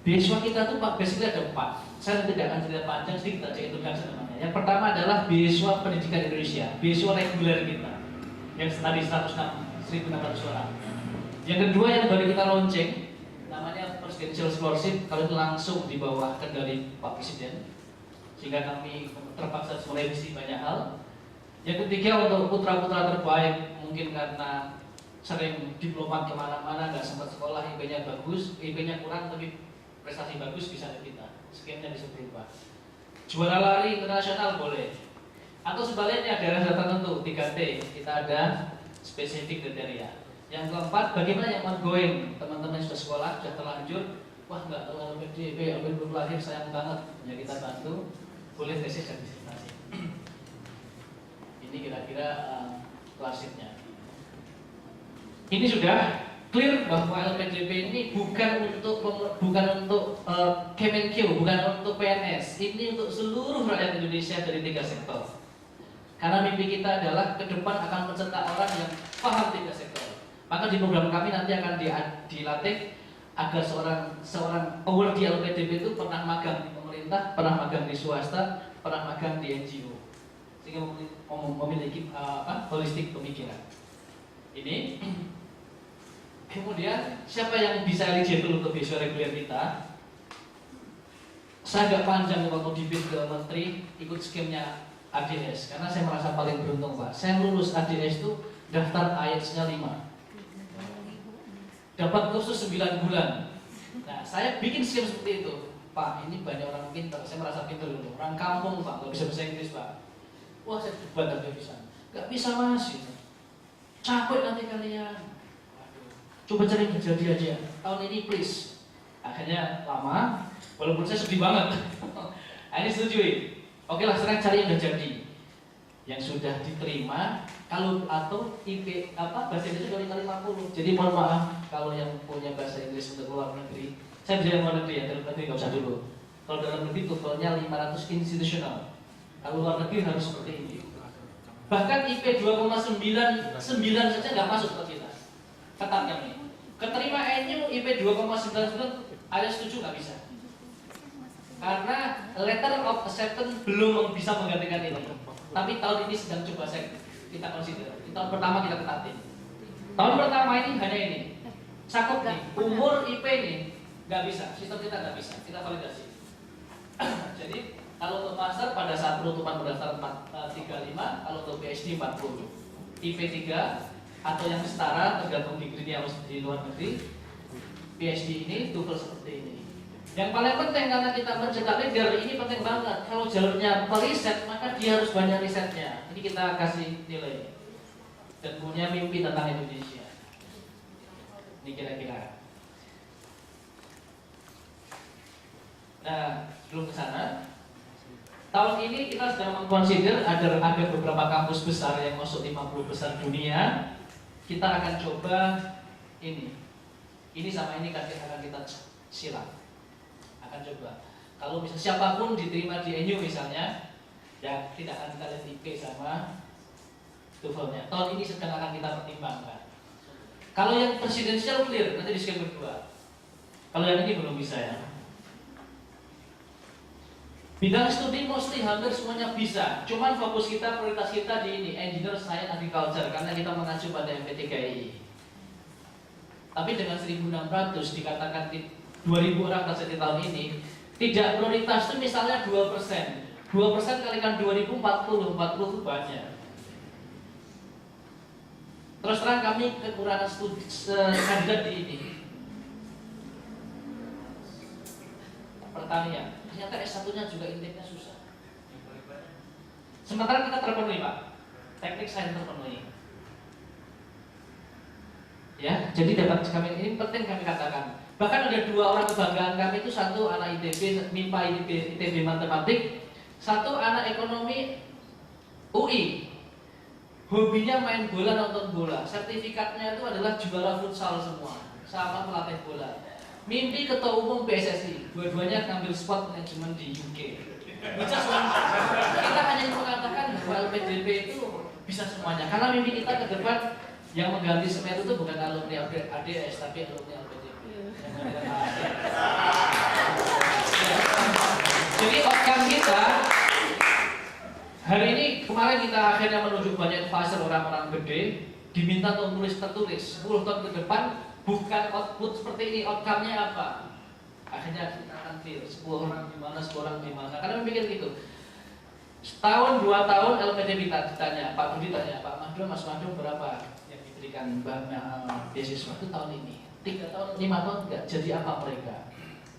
Beasiswa kita tuh basically ada 4. Saya tidak akan cerita panjang, sedikit aja introduction namanya. Yang pertama adalah beasiswa pendidikan Indonesia, beasiswa reguler kita, yang tadi 1.600 orang. Yang kedua yang baru kita launching, namanya Presidential Scholarship, kalau itu langsung di bawah kendali Pak Presiden, sehingga kami terpaksa merevisi banyak hal. Yang ketiga untuk putra-putra terbaik, mungkin karena sering diplomat kemana-mana, nggak sempat sekolah, IP-nya bagus, IP-nya kurang tapi prestasi bagus, bisa ke kita. Skemnya bisa berubah. Juara lari internasional boleh. Atau sebaliknya daerah tertentu, 3T, kita ada spesifik kriteria. Yang keempat, bagaimana yang ongoing, teman-teman sudah sekolah, sudah terlanjur, wah nggak tahu LPDP, belum lahir, sayang banget, ya kita bantu, boleh tesis dan disertasi. Ini kira-kira klasifnya. Ini sudah clear bahwa LPDP ini bukan untuk Kemenkeu, bukan untuk PNS. Ini untuk seluruh rakyat Indonesia dari 3 sektor. Karena mimpi kita adalah ke depan akan mencetak orang yang paham 3 sektor. Maka di program kami nanti akan dilatih agar seorang award di LPDP itu pernah magang di pemerintah, pernah magang di swasta, pernah magang di NGO, sehingga memiliki holistik pemikiran. Ini kemudian siapa yang bisa eligible untuk beasiswa reguler kita? Saya agak panjang waktu dibit ke menteri ikut skemnya ADS karena saya merasa paling beruntung, Pak. Saya lulus ADS itu daftar IELTS-nya 5. Dapat kursus 9 bulan. Nah, saya bikin skema seperti itu. Pak, ini banyak orang pintar. Saya merasa pintar dulu. Orang kampung, Pak, nggak bisa bahasa Inggris, Pak. Wah, saya debat tapi bisa. Nggak bisa, Mas. Capek nanti kalian. Waduh. Coba cari kerja dia aja. Tahun ini, please. Akhirnya lama. Walaupun saya sedih banget. Ini setujui. Oke lah, sekarang cari yang udah jadi. Yang sudah diterima. Kalau atau IP bahasa Inggris kali 50. Jadi mohon maaf kalau yang punya bahasa Inggris untuk luar negeri, saya bisa luar negeri ya, dalam negeri nggak usah dulu. Kalau dalam negeri TOEFL-nya 500 institusional. Kalau luar negeri harus seperti ini. Bahkan IP 2,99 saja nggak masuk ke kita. Ketatnya nih. Keterima NU IP 2,99 ada setuju nggak bisa. Karena letter of acceptance belum bisa menggantikan ini. Tapi tahun ini sedang coba kita consider. Tahun pertama kita ketatin. Tahun pertama ini hanya ini. Cakup nih, umur IP nih nggak bisa. Sistem kita nggak bisa. Kita validasi. Jadi kalau untuk master pada saat penutupan pendaftaran 35, kalau untuk PhD 40. IP 3 atau yang setara tergantung degree-nya harus di luar negeri. PhD ini TOEFL seperti ini. Yang paling penting karena kita mencetak leader ini penting banget. Kalau jalurnya periset maka dia harus banyak risetnya. Ini kita kasih nilai dan punya mimpi tentang Indonesia. Ini kira-kira. Nah, sebelum ke sana, tahun ini kita sedang mengconsider ada beberapa kampus besar yang masuk 50 besar dunia. Kita akan coba ini. Ini sama ini akan kita silang. Akan coba. Kalau misalnya siapapun diterima di NU misalnya, ya tidak akan kita lihat IP sama TOEFL-nya. Tahun ini sedang akan kita pertimbangkan. Kalau yang presidensial clear, nanti di skema kedua. Kalau yang ini belum bisa ya. Bidang studi mostly hampir semuanya bisa. Cuman fokus kita, prioritas kita di ini, engineer, science, agriculture, karena kita mengacu pada MP3I. Tapi dengan 1.600 dikatakan 2.000 orang terjadi tahun ini, tidak prioritas itu misalnya 2%. 2% kalikan 2.000, 40 itu banyak. Terus terang kami kekurangan studi kandidat di ini. Pertanian, ternyata S1-nya juga inteknya susah. Sementara kita terpenuhi, Pak. Teknik sains terpenuhi. Ya, jadi dapat kami ini penting kami katakan. Bahkan ada 2 orang kebanggaan kami itu, satu anak ITB, MIPA ITB matematik, satu anak ekonomi UI. Hobinya main bola, nonton bola. Sertifikatnya itu adalah juara futsal semua, sama pelatih bola. Mimpi ketua umum PSSI, dua-duanya ngambil spot manajemen di UK. Kita hanya mengatakan bahwa LPDP itu bisa semuanya. Karena mimpi kita ke depan yang mengganti SMERU itu bukan alumni ADS, tapi alumni LPDP. Jadi outcome kita hari ini, kemarin kita akhirnya menunjuk banyak advisor orang-orang gede, diminta untuk menulis tertulis 10 tahun ke depan, bukan output seperti ini, outcome-nya apa. Akhirnya kita akan clear 10 orang di mana, 10 orang di mana. Karena memikir gitu. Setahun, 2 tahun LPDP ditanya, Pak Budy tanya, Pak Mahdum, Mas Mahdum berapa yang diberikan beasiswa itu tahun ini? 3 tahun, 5 tahun enggak, jadi apa mereka?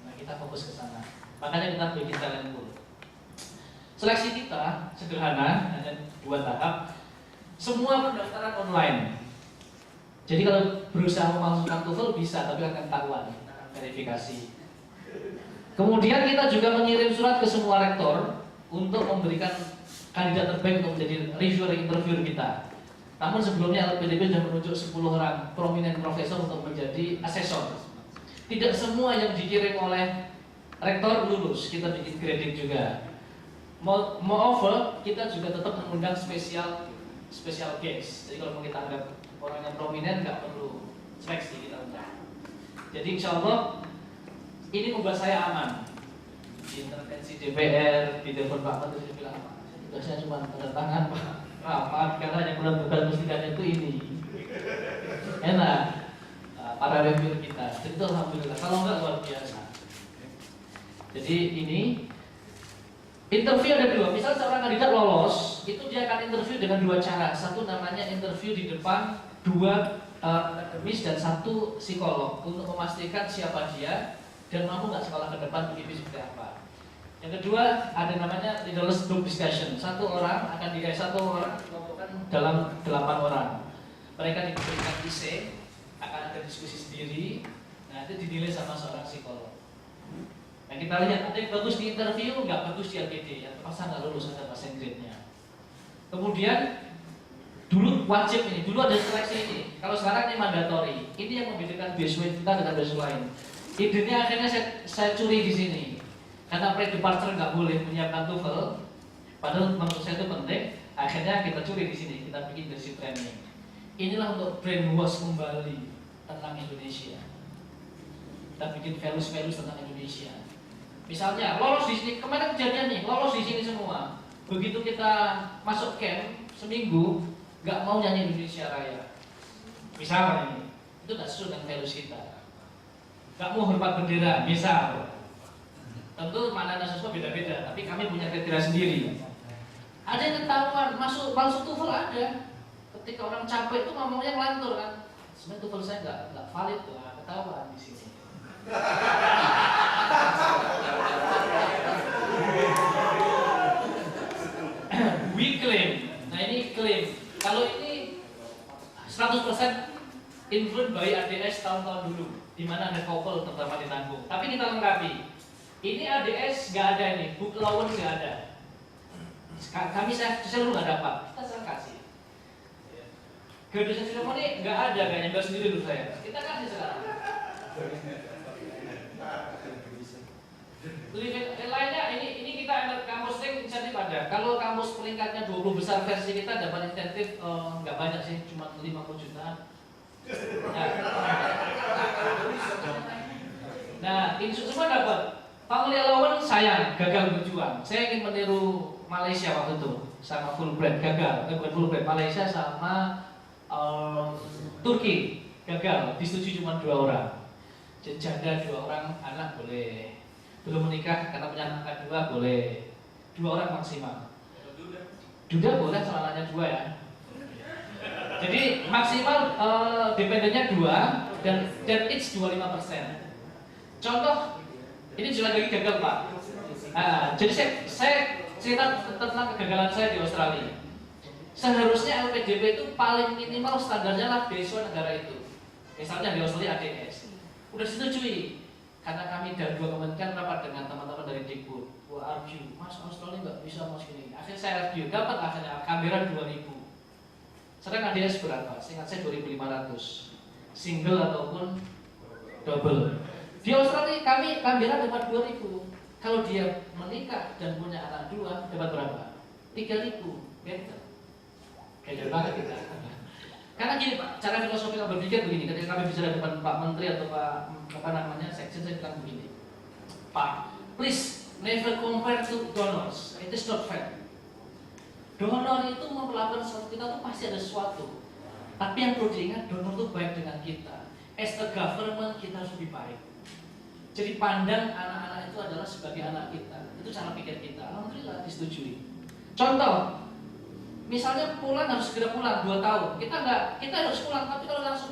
Nah, kita fokus ke sana. Makanya kita bikin talent pool. Seleksi kita sederhana, hanya 2 tahap. Semua pendaftaran online. Jadi kalau berusaha memasukkan TOEFL bisa, tapi akan tahuan, akan verifikasi. Kemudian kita juga mengirim surat ke semua rektor untuk memberikan kandidat terbaik untuk menjadi reviewer interview kita. Namun sebelumnya LPDP sudah menunjuk 10 orang prominent profesor untuk menjadi asesor. Tidak semua yang dikirim oleh rektor lulus, kita bikin kredit juga. Moreover, kita juga tetap mengundang special guest. Jadi kalau mau kita anggap orang yang prominent, nggak perlu seleksi kita undang. Jadi insya Allah ini membuat saya aman. Di intervensi DPR, di telepon Pak Menteri bilang apa? Tugasnya cuma tanda tangan Pak. Rapat karena yang menentukan mestikan itu ini. Enak. Para reviewer kita. Jadi itu alhamdulillah. Kalau enggak luar biasa. Jadi ini interview ada dua. Misal seorang kandidat lolos, itu dia akan interview dengan dua cara. Satu namanya interview di depan dua akademis dan satu psikolog untuk memastikan siapa dia dan mampu nggak sekolah ke depan begitu seperti apa. Yang kedua ada namanya leaderless group discussion. Satu orang dikelompokkan dalam 8 orang. Mereka diberikan IC, akan ada diskusi sendiri. Nah itu dinilai sama seorang psikolog. Nah kita lihat ada yang bagus di interview, nggak bagus di LPD, yang terpaksa nggak lulus ada passing grade-nya. Kemudian dulu wajib ini, dulu ada seleksi ini. Kalau sekarang ini mandatori. Ini yang membedakan beasiswa kita dengan beasiswa lain. Idenya akhirnya saya curi di sini. Karena pre-departure nggak boleh menyiapkan TOEFL, padahal menurut saya itu penting. Akhirnya kita curi di sini, kita bikin leadership training. Inilah untuk brainwash kembali tentang Indonesia. Kita bikin values tentang Indonesia. Misalnya lolos di sini, kemarin kejadian nih, lolos di sini semua. Begitu kita masuk camp seminggu, nggak mau nyanyi Indonesia Raya. Misalnya ini, itu nggak sesuai dengan values kita. Nggak mau hormat bendera, misal. Tentu maknanya siswa beda-beda, tapi kami punya kriteria sendiri. Ada yang ketahuan, masuk TOEFL ada. Ketika orang capek itu ngomongnya ngelantur kan. Sebenarnya TOEFL saya nggak valid tuh, ketahuan di sini. We claim, nah ini klaim. Kalau ini 100% influence by ADS tahun-tahun dulu, di mana ada couple terutama ditanggung. Tapi kita lengkapi. Ini ADS nggak ada ini, book allowance nggak ada. Kami saya dulu nggak dapat, kita kasih. Graduation ceremony nggak ada, kayaknya nggak sendiri dulu saya. Kita kasih sekarang. Lainnya ini kita kampus insentif ada. Kalau kampus peringkatnya 20 besar versi kita dapat insentif nggak banyak sih, cuma 50 juta. Nah, ini semua dapat. Family allowance sayang, gagal berjuang. Saya ingin meniru Malaysia waktu itu sama Fulbright, gagal. Bukan Fulbright, Malaysia sama Turki, gagal. Disetujui cuma 2 orang. Janda 2 orang, anak boleh. Belum menikah karena punya anak 2 boleh. 2 orang maksimal. Duda boleh, soal anaknya 2 ya. Jadi maksimal dependennya 2 dan each 25%. Contoh, ini jelas lagi gagal Pak. Jadi saya cerita tentang kegagalan saya di Australia. Seharusnya LPDP itu paling minimal standarnya lah beasiswa negara itu. Misalnya di Australia ADS. Udah disetujui. Karena kami dari 2 kementerian rapat dengan teman-teman dari Dikbud. Wah argue, Mas Australia nggak bisa mas ini. Akhirnya saya argue, dapat akhirnya kamera 2000. Sedang ADS berapa? Seingat saya 2500. Single ataupun double. Di Australia kami kamera dapat 2000. Kalau dia menikah dan punya anak 2 dapat berapa? 3000. Better. Beda banget kita. Karena gini Pak, cara filosofi yang berpikir begini. Ketika kami bicara depan Pak Menteri atau Pak Sekjen, saya bilang begini. Pak, please never compare to donors. It is not fair. Donor itu memperlakukan sesuatu kita tuh pasti ada sesuatu. Tapi yang perlu diingat, donor itu baik dengan kita. As a government kita harus lebih baik. Jadi pandang anak-anak itu adalah sebagai anak kita. Itu cara pikir kita. Alhamdulillah disetujui. Contoh, misalnya pulang harus segera pulang 2 tahun. Kita harus pulang, tapi kalau langsung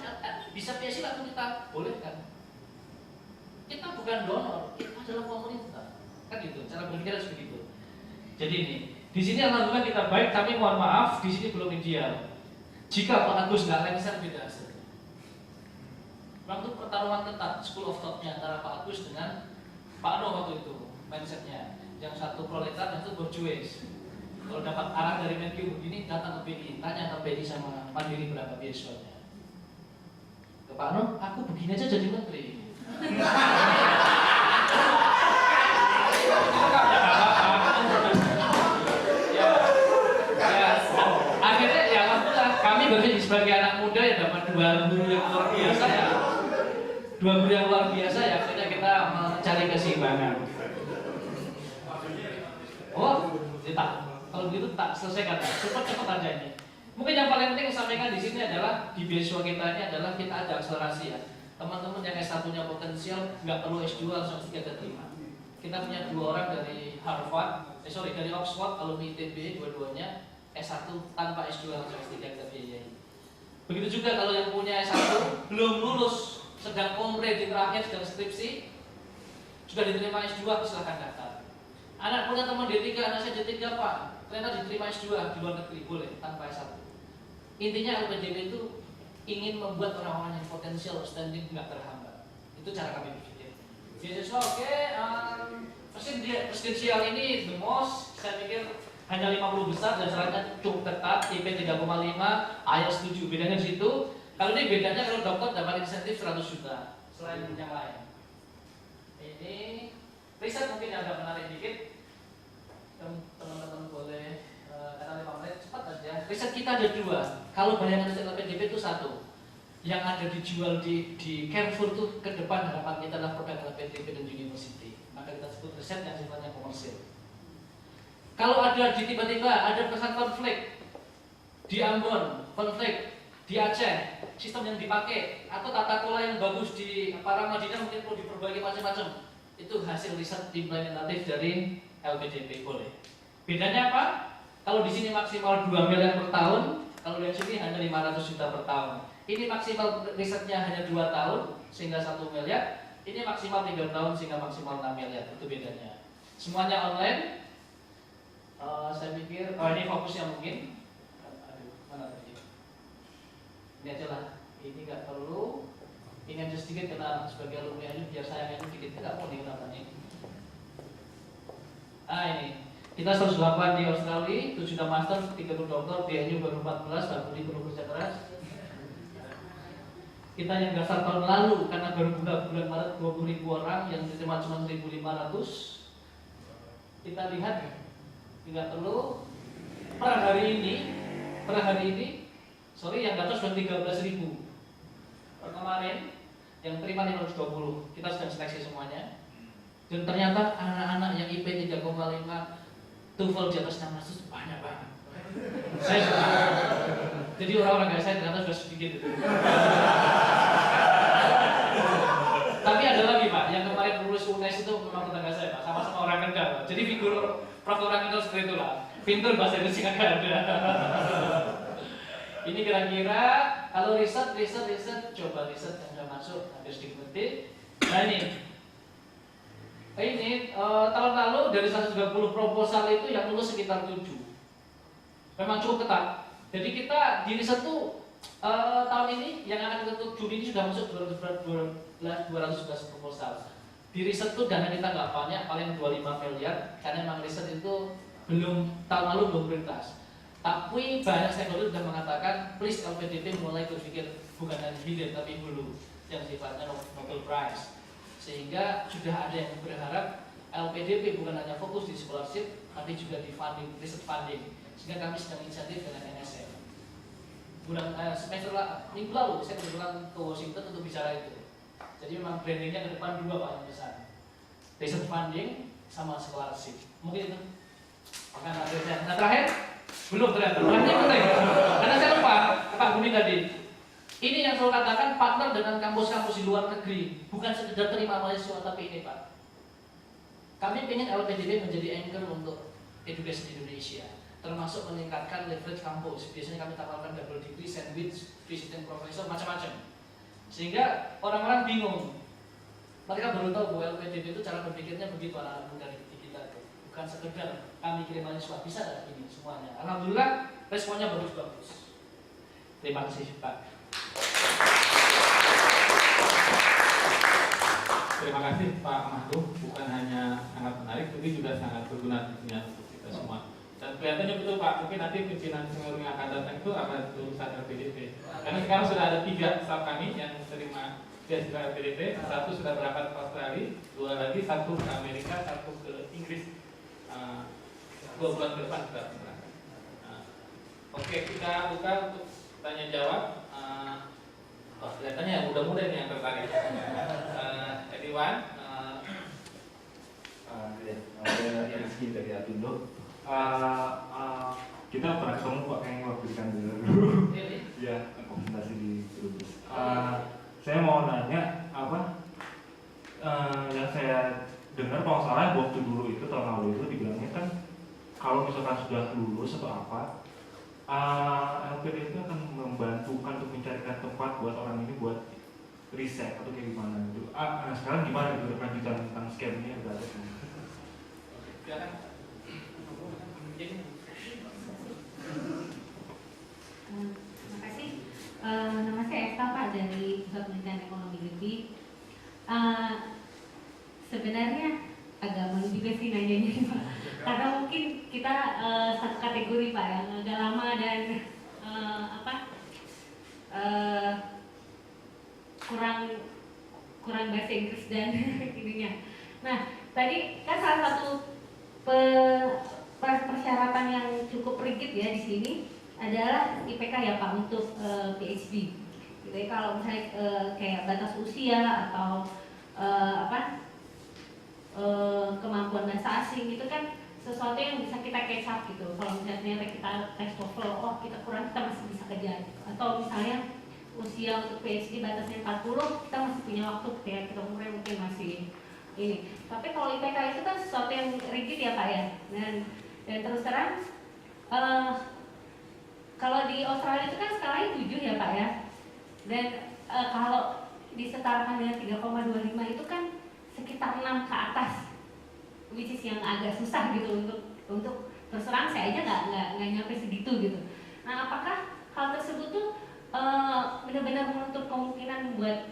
bisa PSI langsung kita boleh kan? Kita bukan donor, kita adalah pemerintah. Kan gitu, cara berpikir harus begitu. Jadi ini, di sini alhamdulillah kita baik, tapi mohon maaf di sini belum ideal. Jika Pak Agus nggak lengser beda hasilnya. Waktu pertarungan ketat School of Thought-nya antara Pak Agus dengan Pak Ano waktu itu mindsetnya. Yang satu proletar, yang satu bourgeois. Kalau dapat arah dari Menq begini, datang ke BI, tanya ke BI sama Mandiri berapa beasiswanya. Ke Pak Ano, aku begini aja jadi menteri. sebagai anak muda yang dapat 2 guru yang luar biasa ya. 2 guru yang luar biasa ya, akhirnya kita mencari keseimbangan. Oh, ya tak. Kalau begitu tak selesaikan, cepat-cepat aja ini. Mungkin yang paling penting sampaikan di sini adalah di beasiswa kita ini adalah kita ada akselerasi ya. Teman-teman yang S1-nya potensial nggak perlu S2 langsung S3 terima. Kita punya 2 orang dari dari Oxford, alumni ITB dua-duanya S1 tanpa S2 langsung S3 kita biayai. Begitu juga kalau yang punya S1 belum lulus, sedang omre di terakhir, sedang skripsi, sudah diterima S2, silahkan daftar. Anak punya teman D3, anak saya D3 Pak, ternyata diterima S2 di luar negeri, boleh tanpa S1. Intinya LPDP itu ingin membuat orang-orang yang potensial outstanding nggak terhambat. Itu cara kami berpikir. Beasiswa presidensial ini the most, saya pikir hanya 50 besar dan syaratnya cukup ketat, IP 3,5, IELTS 7. Bedanya di situ. Kalau ini bedanya kalau dokter dapat insentif 100 juta selain yang lain. Ini riset mungkin yang agak menarik dikit. Teman-teman boleh karena 5 menit cepat aja. Riset kita ada 2. Kalau bayangan riset LPDP itu 1. Yang ada dijual di Carrefour itu ke depan harapan kita adalah produk LPDP dan University. Maka kita sebut riset yang sifatnya komersil. Kalau ada tiba-tiba ada pesan konflik di Ambon, konflik di Aceh, sistem yang dipakai atau tata kelola yang bagus di Paramadina mungkin perlu diperbaiki macam-macam. Itu hasil riset implementatif dari LPDP, boleh. Bedanya apa? Kalau di sini maksimal 2 miliar per tahun, kalau di sini hanya 500 juta per tahun. Ini maksimal risetnya hanya 2 tahun sehingga 1 miliar. Ini maksimal 3 tahun sehingga maksimal 6 miliar. Itu bedanya. Semuanya online. Saya pikir, ini fokusnya mungkin. Aduh, mana tadi? Ini aja lah. Ini nggak perlu. Ini aja sedikit karena sebagai alumni ini biar saya yang dikit nggak mau kenapa nih. Ini. Kita 108 di Australia, 7 juta master, 30 doktor, BNU baru 14, Pak Budy perlu kerja keras. Kita yang daftar tahun lalu karena baru buka bulan Maret 20.000 orang yang diterima cuma 1.500. Kita lihat tidak perlu per hari ini yang daftar sudah 13.000. Per kemarin yang terima 520. Kita sedang seleksi semuanya. Dan ternyata anak-anak yang IP 3,5 TOEFL di atas 600 banyak banget. Saya suka. Jadi orang-orang kayak saya ternyata sudah sedikit. Tapi ada lagi Pak, yang kemarin lulus UNES itu memang tetangga saya Pak, sama-sama orang Kendal Pak. Jadi figur Prof. orang Kendal seperti itulah. Pintar bahasa Indonesia nggak ada. Ini kira-kira kalau riset coba riset yang sudah masuk hampir sedikit menit. Nah ini tahun lalu dari 130 proposal itu yang lulus sekitar 7. Memang cukup ketat. Jadi kita di riset tuh tahun ini yang akan kita tutup Juni ini sudah masuk 211 proposal. Di riset tuh dana kita nggak banyak, paling 25 miliar karena memang riset itu tahun lalu belum prioritas. Tapi banyak stakeholder sudah mengatakan please LPDP mulai berpikir bukan hanya hilir tapi hulu yang sifatnya Nobel Prize. Sehingga sudah ada yang berharap LPDP bukan hanya fokus di scholarship tapi juga di funding, riset funding. Sehingga kami sedang inisiatif dengan NSF. Minggu lalu saya kebetulan ke Washington untuk bicara itu. Jadi memang brandingnya ke depan 2 Pak yang besar. Riset funding sama scholarship. Mungkin itu. Nah terakhir belum ternyata. Terakhirnya penting. Karena saya lupa Pak Budy tadi. Ini yang saya katakan partner dengan kampus-kampus di luar negeri, bukan sekedar terima mahasiswa tapi ini Pak. Kami ingin LPDP menjadi anchor untuk edukasi di Indonesia, termasuk meningkatkan leverage kampus. Biasanya kami tawarkan double degree, sandwich, visiting professor, macam-macam. Sehingga orang-orang bingung. Mereka baru tahu bahwa LPDP itu cara berpikirnya begitu anak-anak muda di kita itu. Bukan sekedar kami kirim mahasiswa, bisa ada ini semuanya. Alhamdulillah responnya bagus-bagus. Terima kasih Pak. Terima kasih Pak Mahdum, bukan hanya sangat menarik, tapi juga sangat berguna tentunya untuk kita semua. Dan kelihatannya betul Pak, mungkin nanti pimpinan SMERU yang akan datang itu akan lulusan LPDP. Karena sekarang sudah ada 3 staff kami yang menerima beasiswa LPDP, 1 sudah berangkat ke Australia, 2 lagi, 1 ke Amerika, 1 ke Inggris. 2 bulan ke depan sudah berangkat. Oke, kita buka untuk tanya jawab. Kelihatannya yang muda-muda ini yang tertarik. Anyone? Saya Rizky dari Apindo. Kita pernah ketemu Pak Kang waktu di kantor dulu. Iya, presentasi di Trubus. Saya mau nanya yang saya dengar kalau salah waktu dulu itu tahun lalu itu dibilangnya kan kalau misalkan sudah lulus atau apa, LPDP akan membantukan untuk mencarikan tempat buat orang ini buat riset atau kayak gimana gitu. Sekarang gimana gitu lanjutan tentang scam ini udah ada? Terima kasih. Nama saya Esta Pak dari Pusat Penelitian Ekonomi LPDP. Sebenarnya agak malu juga sih nanyanya Pak. Karena mungkin kita satu kategori Pak yang agak lama dan kurang bahasa Inggris dan ininya. Nah, tadi kan salah satu persyaratan yang cukup rigid ya di sini adalah IPK ya Pak untuk PhD. Jadi kalau misalnya kayak batas usia atau kemampuan bahasa asing itu kan sesuatu yang bisa kita catch up gitu. Kalau misalnya kita tes TOEFL, oh kita kurang, kita masih bisa kejar. Atau misalnya usia untuk PhD batasnya 40, kita masih punya waktu kayak kita umurnya mungkin masih ini. Tapi kalau IPK itu kan sesuatu yang rigid ya Pak ya. Dan terus terang kalau di Australia itu kan skalanya 7 ya Pak ya. Dan kalau disetarakan dengan 3,25 itu kan sekitar 6 ke atas, which is yang agak susah gitu untuk terus terang saya aja nggak nyampe segitu gitu. Nah, apakah hal tersebut tuh benar-benar menutup kemungkinan buat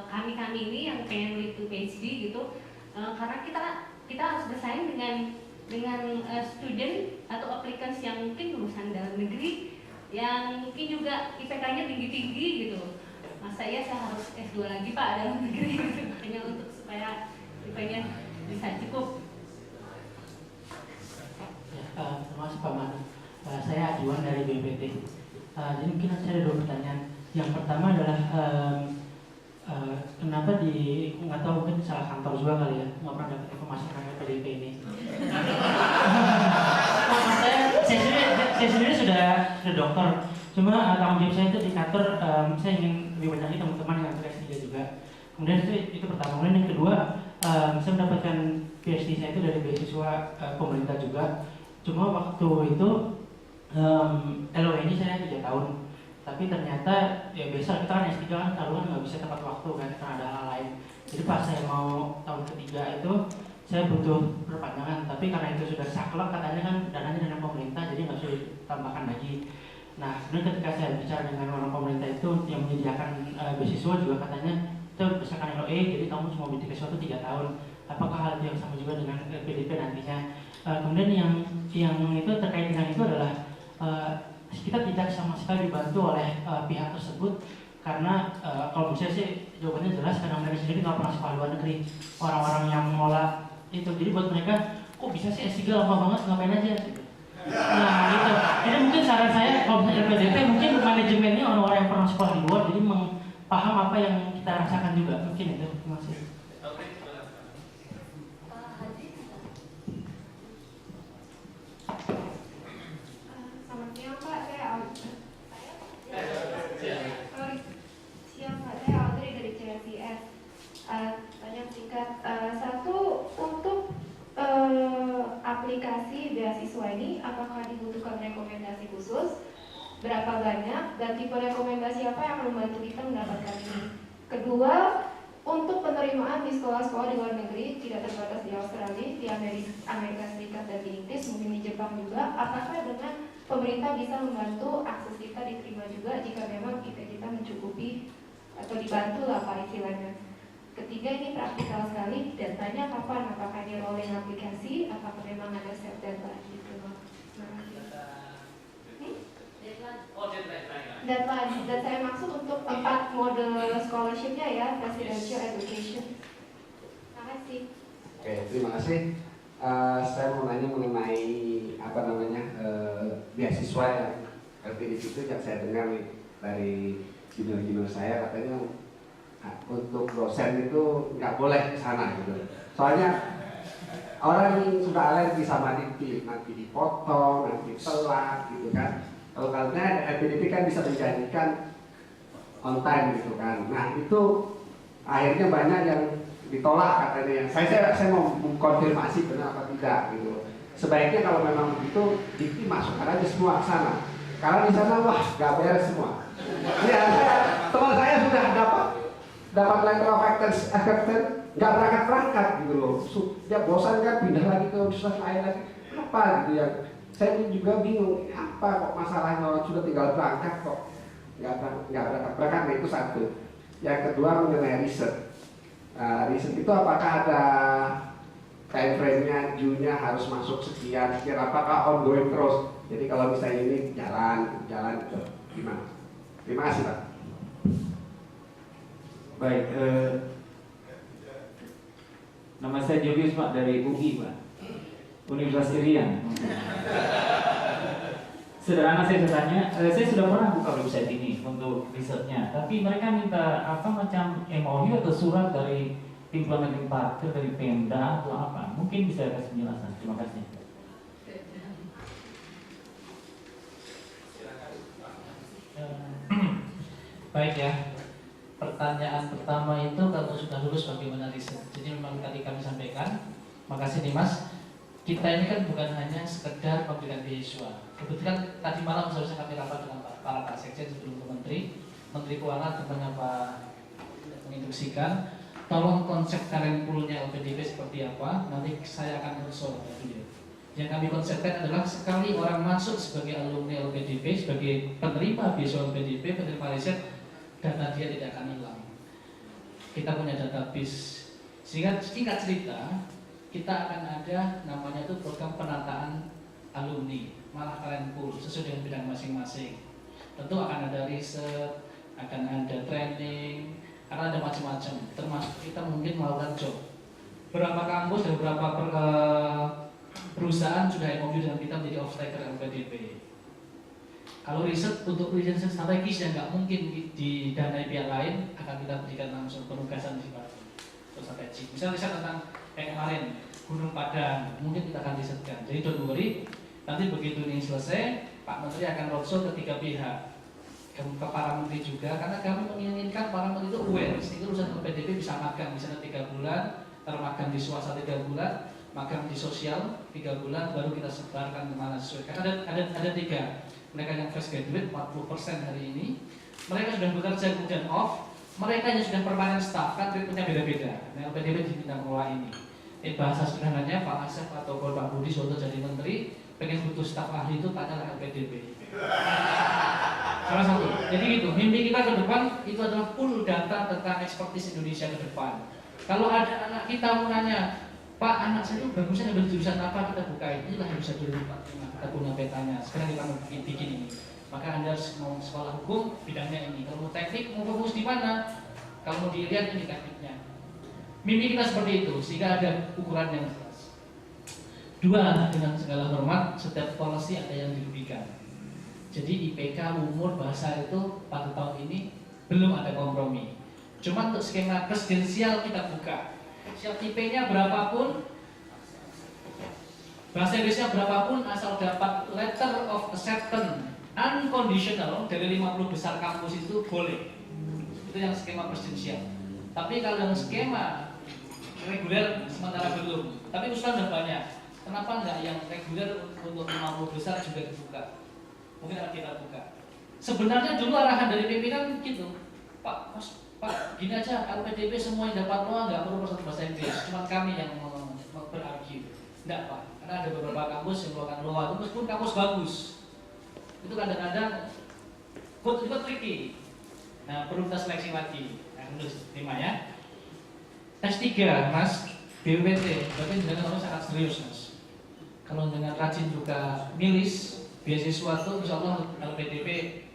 kami ini yang pengen lead to PhD gitu, karena kita harus bersaing dengan student atau applicants yang mungkin lulusan dalam negeri yang mungkin juga IPK-nya tinggi-tinggi gitu. Masa ya saya harus S2 lagi Pak dalam negeri gitu, hanya untuk supaya IPK-nya bisa cukup. Terima kasih Pak Mahdum. Saya Adiwan dari BPT. Jadi mungkin saya ada 2 pertanyaan. Yang pertama adalah kenapa nggak tahu mungkin salah kantor juga kali ya, nggak pernah dapat informasi tentang LPDP ini. Saya sendiri sudah dokter, cuma tanggung jawab saya itu di kantor, saya ingin lebih banyak teman-teman yang S3 juga. Kemudian itu pertama. Kemudian yang kedua, saya mendapatkan PhD saya itu dari beasiswa pemerintah juga. Cuma waktu itu LO ini saya 3 tahun, tapi ternyata ya biasa kita kan S3 kan kalau nggak bisa tepat waktu kan karena ada hal lain. Jadi pas saya mau tahun ketiga itu saya butuh perpanjangan, tapi karena itu sudah saklek katanya kan dananya dana pemerintah, jadi nggak usah ditambahkan lagi. Nah, kemudian ketika saya bicara dengan orang pemerintah itu yang menyediakan beasiswa juga katanya itu berdasarkan LOE, jadi kamu cuma beasiswa itu 3 tahun. Apakah hal itu yang sama juga dengan LPDP nantinya? Kemudian yang itu terkait dengan itu adalah kita tidak sama sekali dibantu oleh pihak tersebut karena kalau menurut saya sih jawabannya jelas karena mereka sendiri nggak pernah sekolah luar negeri, orang-orang yang mengolah itu. Jadi buat mereka kok bisa sih S3 lama banget, ngapain aja gitu. Nah gitu. Jadi mungkin saran saya kalau misalnya LPDP mungkin manajemennya orang-orang yang pernah sekolah di luar, jadi paham apa yang kita rasakan juga, mungkin itu. Terima kasih. Selamat siang Pak, saya Audrey dari CSIS. Tanya singkat, satu untuk aplikasi beasiswa ini apakah dibutuhkan rekomendasi khusus? Berapa banyak dan tipe rekomendasi apa yang akan membantu kita mendapatkan ini? Kedua, untuk penerimaan di sekolah-sekolah di luar negeri tidak terbatas di Australia, di Amerika Serikat dan di Inggris, mungkin di Jepang juga. Apakah dengan pemerintah bisa membantu akses kita diterima juga jika memang kita mencukupi atau dibantu lah Pak istilahnya? Ketiga, ini praktikal sekali, datanya kapan? Apakah ini rolling aplikasi? Apakah memang ada set deadline gitu? Deadline. Dan saya maksud untuk 4 model scholarship-nya ya, presidential education. Terima kasih. Oke, terima kasih. Saya mau nanya mengenai beasiswa yang LPDP itu yang saya dengar nih. dari junior saya katanya untuk dosen itu nggak boleh ke sana gitu. Soalnya orang yang sudah alergi sama dikti nanti dipotong, nanti telat gitu kan. Kalau kalian LPDP kan bisa menjanjikan on time gitu kan. Nah itu akhirnya banyak yang ditolak katanya. Saya mau mengkonfirmasi benar apa tidak gitu. Sebaiknya kalau memang begitu dikti masukkan aja semua ke sana. Karena di sana wah nggak beres semua. Ya teman saya sudah dapat letter of acceptance nggak berangkat gitu loh. Dia bosan kan pindah lagi ke universitas lain lagi. Apa gitu ya? Saya juga bingung apa kok masalahnya orang sudah tinggal berangkat kok nggak berangkat. Nah itu satu. Yang kedua mengenai riset. Riset itu apakah ada time frame-nya, due-nya harus masuk sekian, apakah ongoing terus? Jadi kalau misalnya ini jalan gitu, gimana? Terima kasih Pak. Baik, nama saya Julius Pak dari UI Pak, Universitas Irian. Sederhana saya tanya, saya sudah pernah buka website ini untuk risetnya, tapi mereka minta apa macam MOU atau surat dari implementing partner dari Pemda atau apa? Mungkin bisa kasih penjelasan. Terima kasih. Baik ya. Pertanyaan pertama itu kalau sudah lulus bagaimana riset? Jadi memang tadi kami sampaikan, makasih nih Mas. Kita ini kan bukan hanya sekedar pemberian beasiswa. Kebetulan tadi malam seharusnya kami rapat dengan para Pak Sekjen sebelum ke Menteri Keuangan temannya Pak menginstruksikan, tolong konsep talent pool-nya LPDP seperti apa, nanti saya akan usul video. Yang kami konsepkan adalah sekali orang masuk sebagai alumni LPDP, sebagai penerima beasiswa LPDP, penerima riset, data dia tidak akan hilang. Kita punya database, sehingga singkat cerita kita akan ada namanya itu program penataan alumni, malah talent pool sesuai dengan bidang masing-masing. Tentu akan ada riset, akan ada training, karena ada macam-macam. Termasuk kita mungkin melakukan job. Berapa kampus dan berapa perusahaan sudah MOU dengan kita menjadi off-taker LPDP. Kalau riset untuk riset strategis yang nggak mungkin didanai pihak lain, akan kita berikan langsung penugasan sifat strategi. Misalnya riset tentang kayak kemarin Gunung Padang, mungkin kita akan risetkan. Jadi don't worry, nanti begitu ini selesai, Pak Menteri akan roadshow ke 3 pihak, ke para menteri juga, karena kami menginginkan para menteri itu aware, sehingga urusan LPDP bisa magang, misalnya 3 bulan, termagang di swasta 3 bulan, magang di sosial 3 bulan, baru kita sebarkan kemana sesuai. Karena ada 3, mereka yang fresh graduate 40% hari ini, mereka sudah bekerja kemudian off, mereka yang sudah permanent staff kan treatmentnya beda-beda. Nah, LPDP di bidang pola ini. Bahasa sederhananya Pak Asep atau Pak Budy suatu jadi menteri, pengen butuh staf ahli itu tanyalah LPDP. Salah satu. Jadi gitu. Mimpi kita ke depan itu adalah pool data tentang ekspertis Indonesia ke depan. Kalau ada anak kita mau nanya, Pak anak saya itu bagusnya ngambil jurusan apa, kita bukain. Inilah yang bisa dulu Pak. Kita punya petanya. Sekarang kita mau bikin ini. Maka Anda harus mau sekolah hukum, bidangnya ini. Kalau mau teknik, mau fokus di mana? Kalau mau dilihat ini tekniknya. Mimpi kita seperti itu, sehingga ada ukuran yang jelas. 2, dengan segala hormat, setiap policy ada yang dirugikan. Jadi IPK, umur, bahasa itu pada tahun ini belum ada kompromi. Cuma untuk skema presidensial kita buka. Siap IP-nya berapapun, bahasa Inggrisnya berapapun, asal dapat letter of acceptance unconditional dari 50 besar kampus itu boleh. Itu yang skema presidensial. Tapi kalau yang skema reguler sementara belum. Tapi usulan sudah banyak. Kenapa enggak yang reguler untuk 50 besar juga dibuka? Mungkin akan kita buka. Sebenarnya dulu arahan dari pimpinan gitu, Pak, gini aja, LPDP semua yang dapat loa nggak perlu bahasa Inggris. Cuma kami yang berargu. Enggak Pak, karena ada beberapa kampus yang melakukan loa itu meskipun kampus bagus. Itu kadang-kadang kode juga tricky. Nah, perlu kita seleksi lagi. Nah, menulis 5 ya. Tes 3, Mas, BPT, berarti dengan orang sangat serius, Mas. Kalau dengan rajin juga milis, beasiswa itu insya Allah LPDP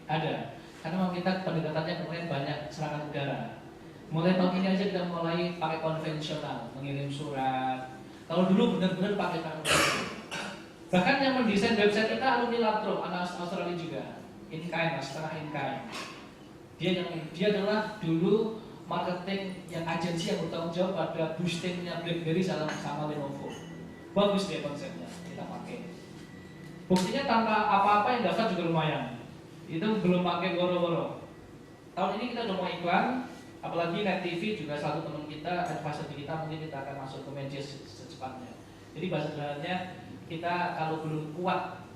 ada. Karena memang kita pendekatannya kemarin banyak serangan udara. Mulai tahun ini aja kita mulai pakai konvensional, mengirim surat. Kalau dulu benar-benar pakai kartu. Bahkan yang mendesain website kita alumni Latro, anak Australia juga. inkain, setengah inkain. Dia adalah dulu marketing yang agensi yang bertanggung jawab pada boostingnya BlackBerry sama Lenovo. Bagus dia konsepnya, kita pakai. Buktinya tanpa apa-apa yang daftar juga lumayan. Itu belum pakai goro-goro. Tahun ini kita udah mau iklan, apalagi Net TV juga satu teman kita, advisor kita, mungkin kita akan masuk ke media secepatnya. Jadi bahasa sederhananya kita kalau belum kuat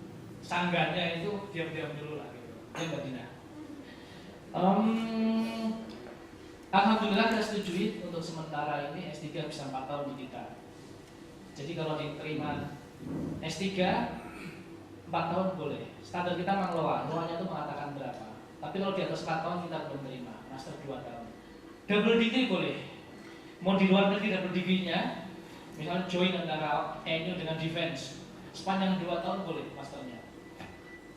sanggahnya itu diam-diam dulu lah gitu. Ya Mbak Dina. Alhamdulillah kita setujui untuk sementara ini S3 bisa 4 tahun di kita. Jadi kalau diterima S3 4 tahun boleh. Standar kita memang loanya itu mengatakan berapa. Tapi kalau di atas 4 tahun kita belum terima. Master 2 tahun. Double degree boleh. Mau di luar negeri double degree-nya, misalnya join antara NU dengan defense, sepanjang 2 tahun boleh masternya.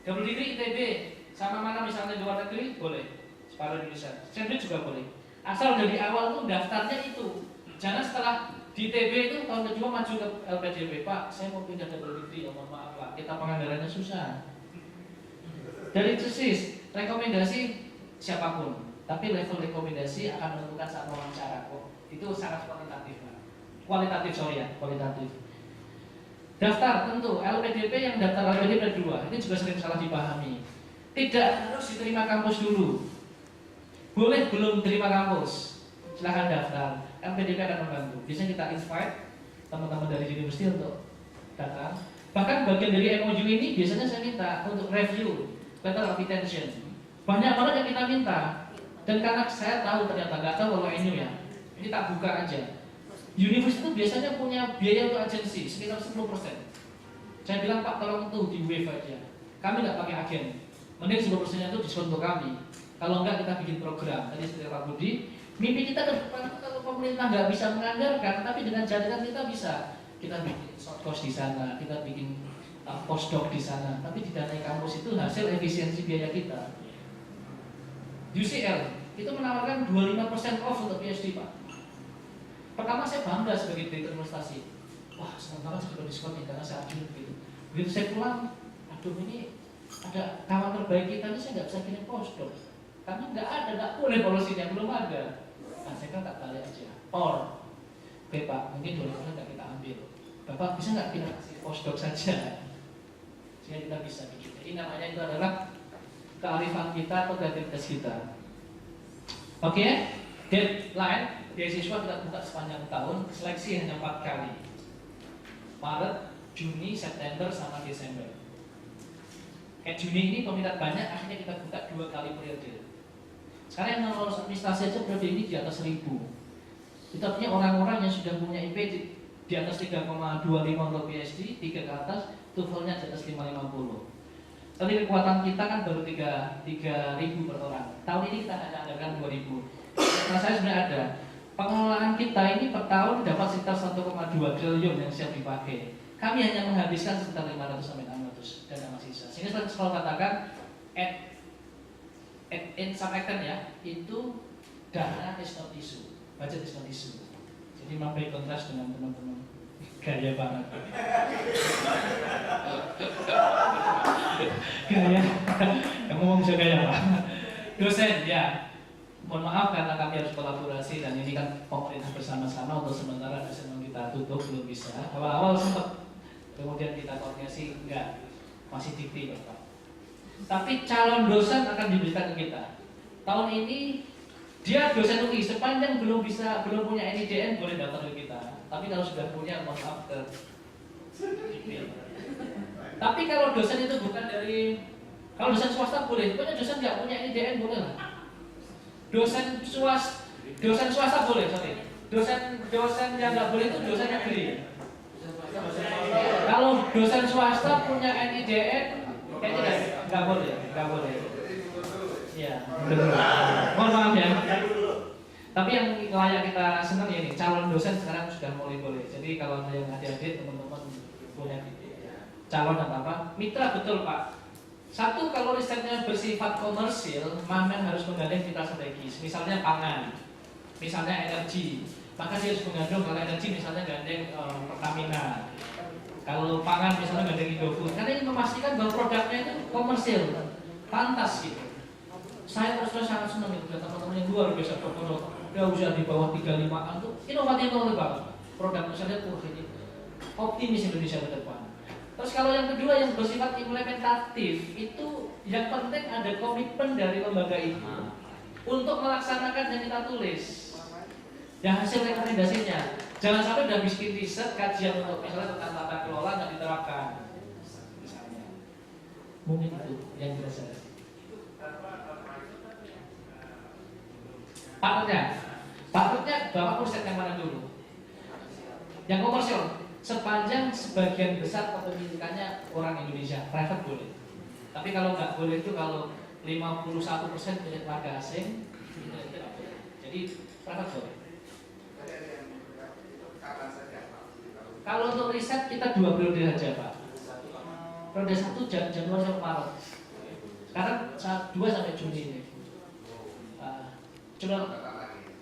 Double degree ITB sama mana misalnya di luar negeri boleh. Separuh Indonesia. Sandwich juga boleh. Asal dari awal tuh daftarnya itu. Jangan setelah di ITB itu tahun kedua maju ke LPDP, Pak, saya mau pindah double degree, mohon maaf Pak, kita penganggarannya susah. Dari tesis, rekomendasi siapapun, tapi level rekomendasi akan menentukan saat wawancara kok. Itu sangat kualitatif, Pak. Kualitatif. Daftar tentu LPDP yang daftar LPDP 2, ini juga sering salah dipahami. Tidak harus diterima kampus dulu. Boleh belum terima kampus, silahkan daftar. LPDP akan membantu. Biasanya kita invite teman-teman dari university untuk datang. Bahkan bagian dari MOU ini biasanya saya minta untuk review letter of intention. Banyak banget yang kita minta. Dan karena saya tahu ternyata nggak tahu kalau NU ya, ini tak buka aja. University itu biasanya punya biaya untuk agensi sekitar 10%. Saya bilang Pak tolong tuh di waive aja. Kami nggak pakai agen. Mending 10%-nya itu diskon untuk kami. Kalau enggak kita bikin program. Tadi seperti Pak Budy, mimpi kita ke depan itu kalau pemerintah nggak bisa menganggarkan, tapi dengan jaringan kita bisa. Kita bikin short course di sana, kita bikin postdoc di sana. Tapi didanai kampus itu hasil efisiensi biaya kita. UCL itu menawarkan 25% off untuk PhD Pak. Pertama saya bangga sebagai direktur investasi. Wah senang banget saya diskon nih karena saya adil gitu. Begitu saya pulang, aduh ini ada kawan terbaik kita ini saya nggak bisa kirim postdoc. Karena nggak boleh polisinya, belum ada. Nah saya kan tak balik aja. Or, oke Pak, mungkin 20% nggak kita ambil. Bapak bisa nggak kita kasih postdoc saja? Sehingga kita bisa bikin. Jadi namanya itu adalah kearifan kita atau kreativitas kita. Oke, deadline beasiswa kita buka sepanjang tahun, seleksi hanya 4 kali. Maret, Juni, September, sama Desember. Kayak Juni ini peminat banyak, akhirnya kita buka 2 kali periode. Sekarang yang lolos administrasi aja periode ini di atas 1000. Itu artinya orang-orang yang sudah punya IP di atas 3,25 untuk PhD, 3 ke atas, TOEFL-nya di atas 550. Tapi kekuatan kita kan baru 3.000 per orang. Tahun ini kita hanya anggarkan 2.000. Nah saya sebenarnya ada. Pengelolaan kita ini per tahun dapat sekitar 1,2 triliun yang siap dipakai. Kami hanya menghabiskan sekitar 500 sampai 600 dana masih sisa. Sehingga saya selalu katakan in some extent ya, itu dana is not issue, budget is not issue. Jadi memang baik kontras dengan teman-teman. Gaya banget. Gaya. Yang ngomong bisa gaya Pak. Dosen ya. Mohon maaf karena kami harus kolaborasi dan ini kan pemerintah bersama-sama untuk sementara dosen kita tutup belum bisa. Awal-awal sempat, kemudian kita koordinasi enggak, masih dikti Bapak. Tapi calon dosen akan diberikan ke kita. Tahun ini dia dosen UI sepanjang belum punya NIDN boleh daftar ke kita. Tapi kalau sudah punya mohon maaf ke tapi kalau dosen itu bukan dari, kalau dosen swasta boleh, pokoknya dosen nggak punya NIDN boleh lah. Dosen swasta boleh, sorry. Dosen yang nggak boleh itu dosen negeri. Kalau dosen swasta punya NIDN, nggak boleh. Ya, mohon maaf ya. Tapi yang layak kita senang ya ini, calon dosen sekarang sudah mulai boleh. Jadi kalau yang adik-adik teman-teman punya calon apa, mitra betul Pak. Satu, kalau risetnya bersifat komersil, Mamen harus menggandeng mitra strategis. Misalnya pangan, misalnya energi, maka dia harus menggandeng. Kalau energi misalnya gandeng Pertamina, kalau pangan misalnya gandeng Indofood. Karena ingin memastikan bahwa produknya itu komersil. pantas gitu. Saya terus terang sangat senang itu teman-teman yang luar biasa proposal nggak usah di bawah 35an tuh inovatif banget produk misalnya ini optimis Indonesia ke depan. Terus kalau yang kedua yang bersifat implementatif itu yang penting ada komitmen dari lembaga itu untuk melaksanakan yang kita tulis yang hasil rekomendasinya. Jangan sampai udah bikin riset kajian untuk misalnya tentang tata kelola nggak diterapkan misalnya. Mungkin itu yang kita sadar. Partnernya Bapak Pusat yang mana dulu? Yang komersial, sepanjang sebagian besar kepemilikannya orang Indonesia, private boleh. Tapi kalau nggak boleh itu kalau 51% milik warga asing, itu tidak boleh. Jadi private boleh. Kalau untuk riset kita 2 periode saja Pak. Periode 1 Januari sampai Maret. Sekarang 2 sampai Juni ini.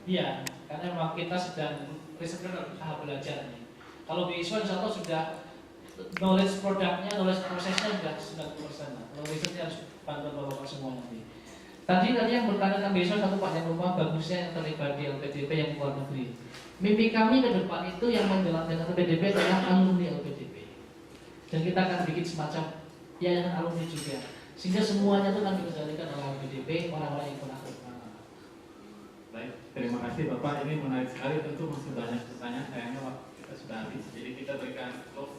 Iya, karena memang kita sedang riset tahap belajar nih. Kalau beasiswa insya Allah sudah knowledge produknya, knowledge prosesnya sudah 90%. Kalau risetnya harus bantuan bapak semua nanti. Tadi yang bertanya tentang beasiswa satu Pak yang rumah bagusnya yang terlibat di LPDP yang luar negeri. Mimpi kami ke depan itu yang menjalankan LPDP adalah alumni LPDP. Dan kita akan bikin semacam yayasan alumni juga. Sehingga semuanya itu kan dikendalikan oleh LPDP, orang-orang yang pernah berpengalaman. Baik, terima kasih Bapak. Ini menarik sekali, tentu masih banyak pertanyaan. Sayangnya waktu kita sudah habis, jadi kita berikan close.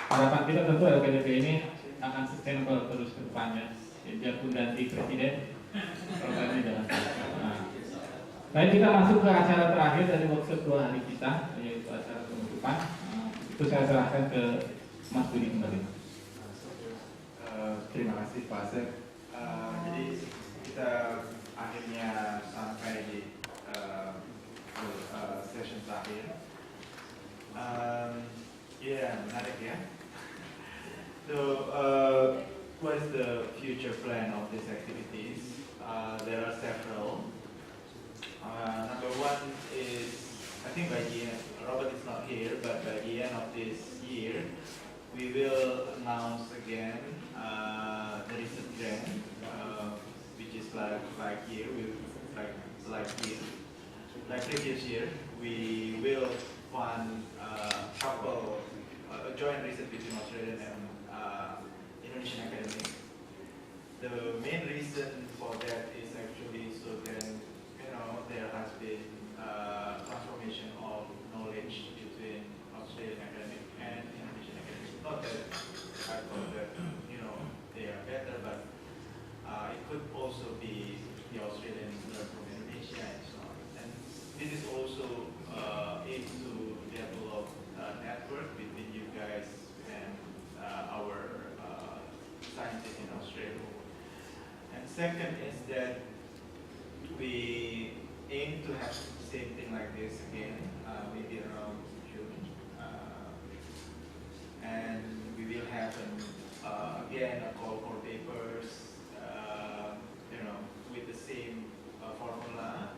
Harapan kita tentu LPDP ini akan sustainable terus ke depannya. Biarpun ganti presiden, programnya jalan. Baik, kita masuk ke acara terakhir dari workshop 2 hari kita, yaitu acara penutupan. Itu saya serahkan ke Mas Budy kembali. Terima kasih Pak Asep. Jadi kita akhirnya sampai di session terakhir. Menarik ya. So, what is the future plan of these activities? There are several. Number one is, I think by the end, Robert is not here, but by the end of this year, we will announce again the recent grant, which is like here, like previous year, we will fund a joint research between Australian and Indonesian academics. The main reason for that is actually so then there has been transformation of knowledge between Australian academic and Indonesian academic. Not that I thought that they are better, but it could also be the Australians learn from Indonesia and so on. And this is also aimed to develop a network between you guys and our scientists in Australia. And second is that we aim to have the same thing like this again, maybe around June. And we will have again a call for papers, with the same formula.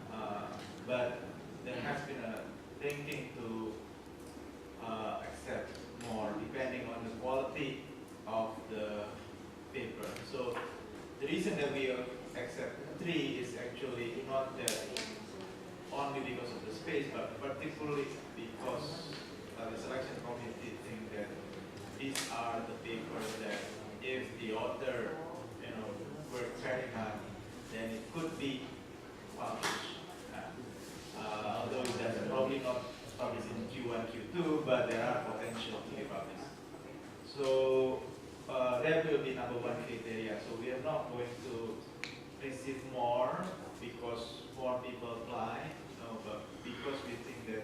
But there has been a thinking to accept more depending on the quality of the paper. So the reason that we accept 3 is actually not that only because of the space, but particularly because the selection committee think that these are the papers that if the author worked very hard, then it could be published. Although that's probably not published in Q1, Q2, but there are potential to be published. So that will be number 1 criteria. So we are not going to receive more because more people apply, but because we think that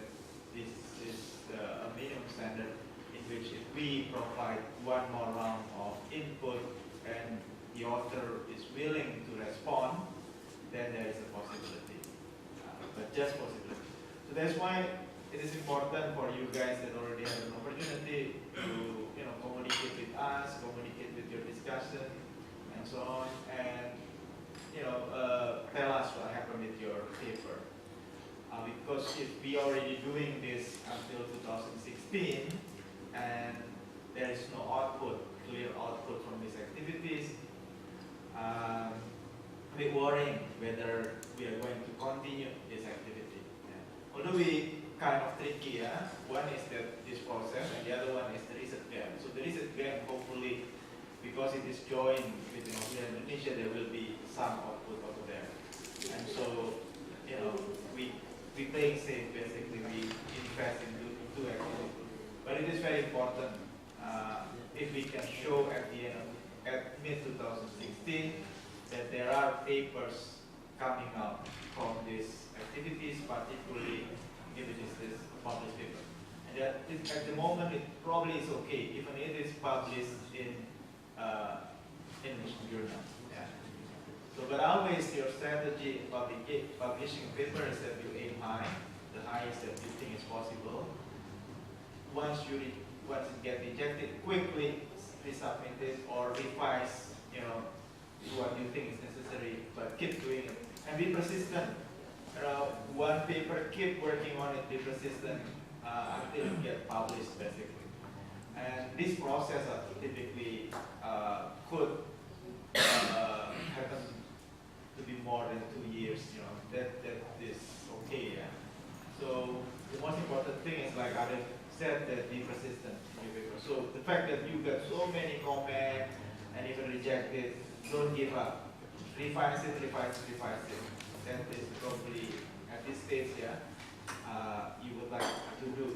this is a minimum standard in which if we provide 1 more round of input and the author is willing to respond, then there is a possibility, but just possibility. So that's why it is important for you guys that already have an opportunity to communicate with us, communicate with your discussion, and so on, and tell us what happened with your paper. Because if we already doing this until 2016 and there is no output bit worrying whether we are going to continue this activity. Yeah. Although we kind of tricky, one is this process, and the other one is the research gap. So the research gap, hopefully, because it is joined between Australia and Indonesia, there will be some output over there. And so, we play safe. Basically, we invest into activity. But it is very important if we can show at mid-2016 that there are papers coming out from these activities, particularly if it is this published paper. And at the moment, it probably is okay, even if it is published in Indonesian journal. Yeah. So, but always your strategy in publishing a paper is that you aim high, the highest that you think is possible. Once it gets rejected, quickly resubmit it or revise, what you think is necessary, but keep doing it and be persistent. One paper, keep working on it, be persistent until you get published, basically. And this process typically could happen to be more than 2 years. That is okay. Yeah. So the most important thing is, like Asep said, that be persistent in your paper. So the fact that you got so many comments and even rejected, don't give up. Revise it. That is probably at this stage, you would like to do.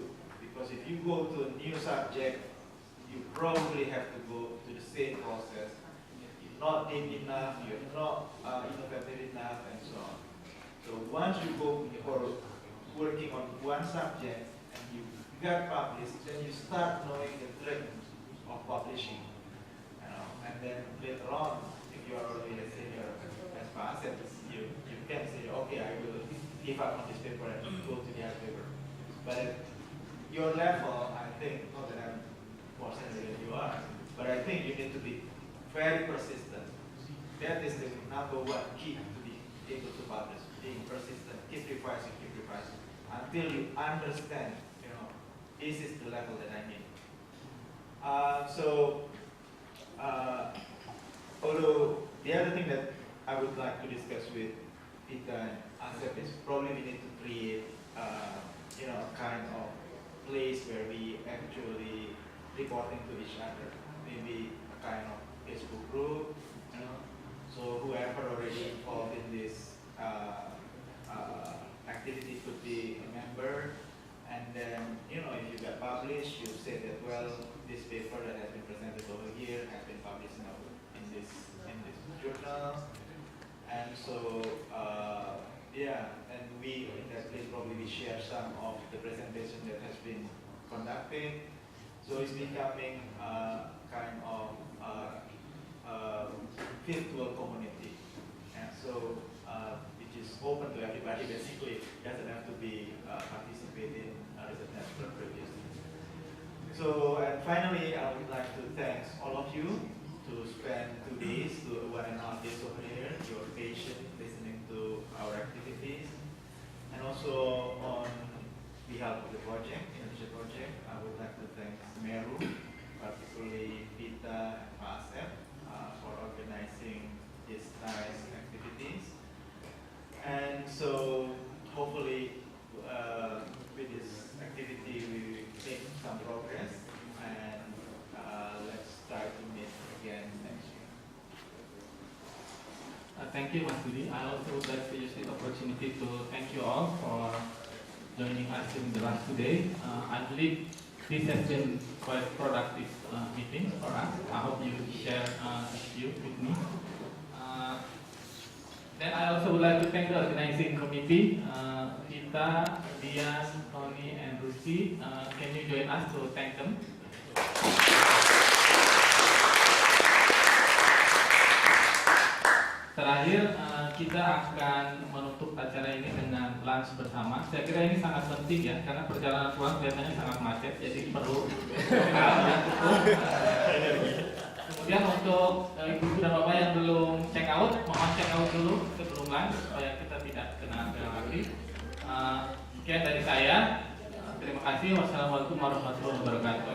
Because if you go to a new subject, you probably have to go to the same process. You're not deep enough, you're not innovative enough, and so on. So once you go for working on one subject and you got published, then you start knowing the trick of publishing. And then later on, if you are already a senior as Asep, you can say, okay, I will give up on this paper and go to the other paper. But at your level, I think, not that I'm more senior than you are, but I think you need to be very persistent. That is the number one key to be able to publish, being persistent, keep revising, until you understand, this is the level that I need. Although the other thing that I would like to discuss with Peter and Asep is probably we need to create, a kind of place where we actually reporting to each other. Maybe a kind of Facebook group, so whoever already involved in this activity could be a member. And then, if you get published, you say that, well, this paper that has been presented over here has been published now in this journal. And so, and we, in that case, probably we share some of the presentation that has been conducted. So it's becoming kind of virtual community. And so, which is open to everybody, basically, doesn't have to be participating as a national previously. So, and finally, I would like to thank all of you to spend 2 days to 1.5 days over here, your patience listening to our activities. And also on behalf of the project, Indonesia project, I would like to thank SMERU, particularly Peter and Asep, for organizing these nice activities. And so hopefully with this activity we will make some progress, and let's try to meet again next year. Thank you, Mas Budy. I also would like to use this opportunity to thank you all for joining us in the last 2 days. I believe this has been quite productive meeting for us. I hope you share view with me. Then I also would like to thank the organizing committee, Rita, Dian, Tony, and Rusi. Can you join us to thank them? Terakhir, kita akan menutup acara ini dengan lunch bersama. Saya kira ini sangat penting ya, karena perjalanan pulang kelihatannya sangat macet, jadi perlu lokal yang cukup. Kemudian untuk ibu dan bapak yang belum check out, mohon check out dulu sebelum lunch supaya kita tidak kena penalti. Sekian dari saya. Terima kasih. Wassalamualaikum warahmatullahi wabarakatuh.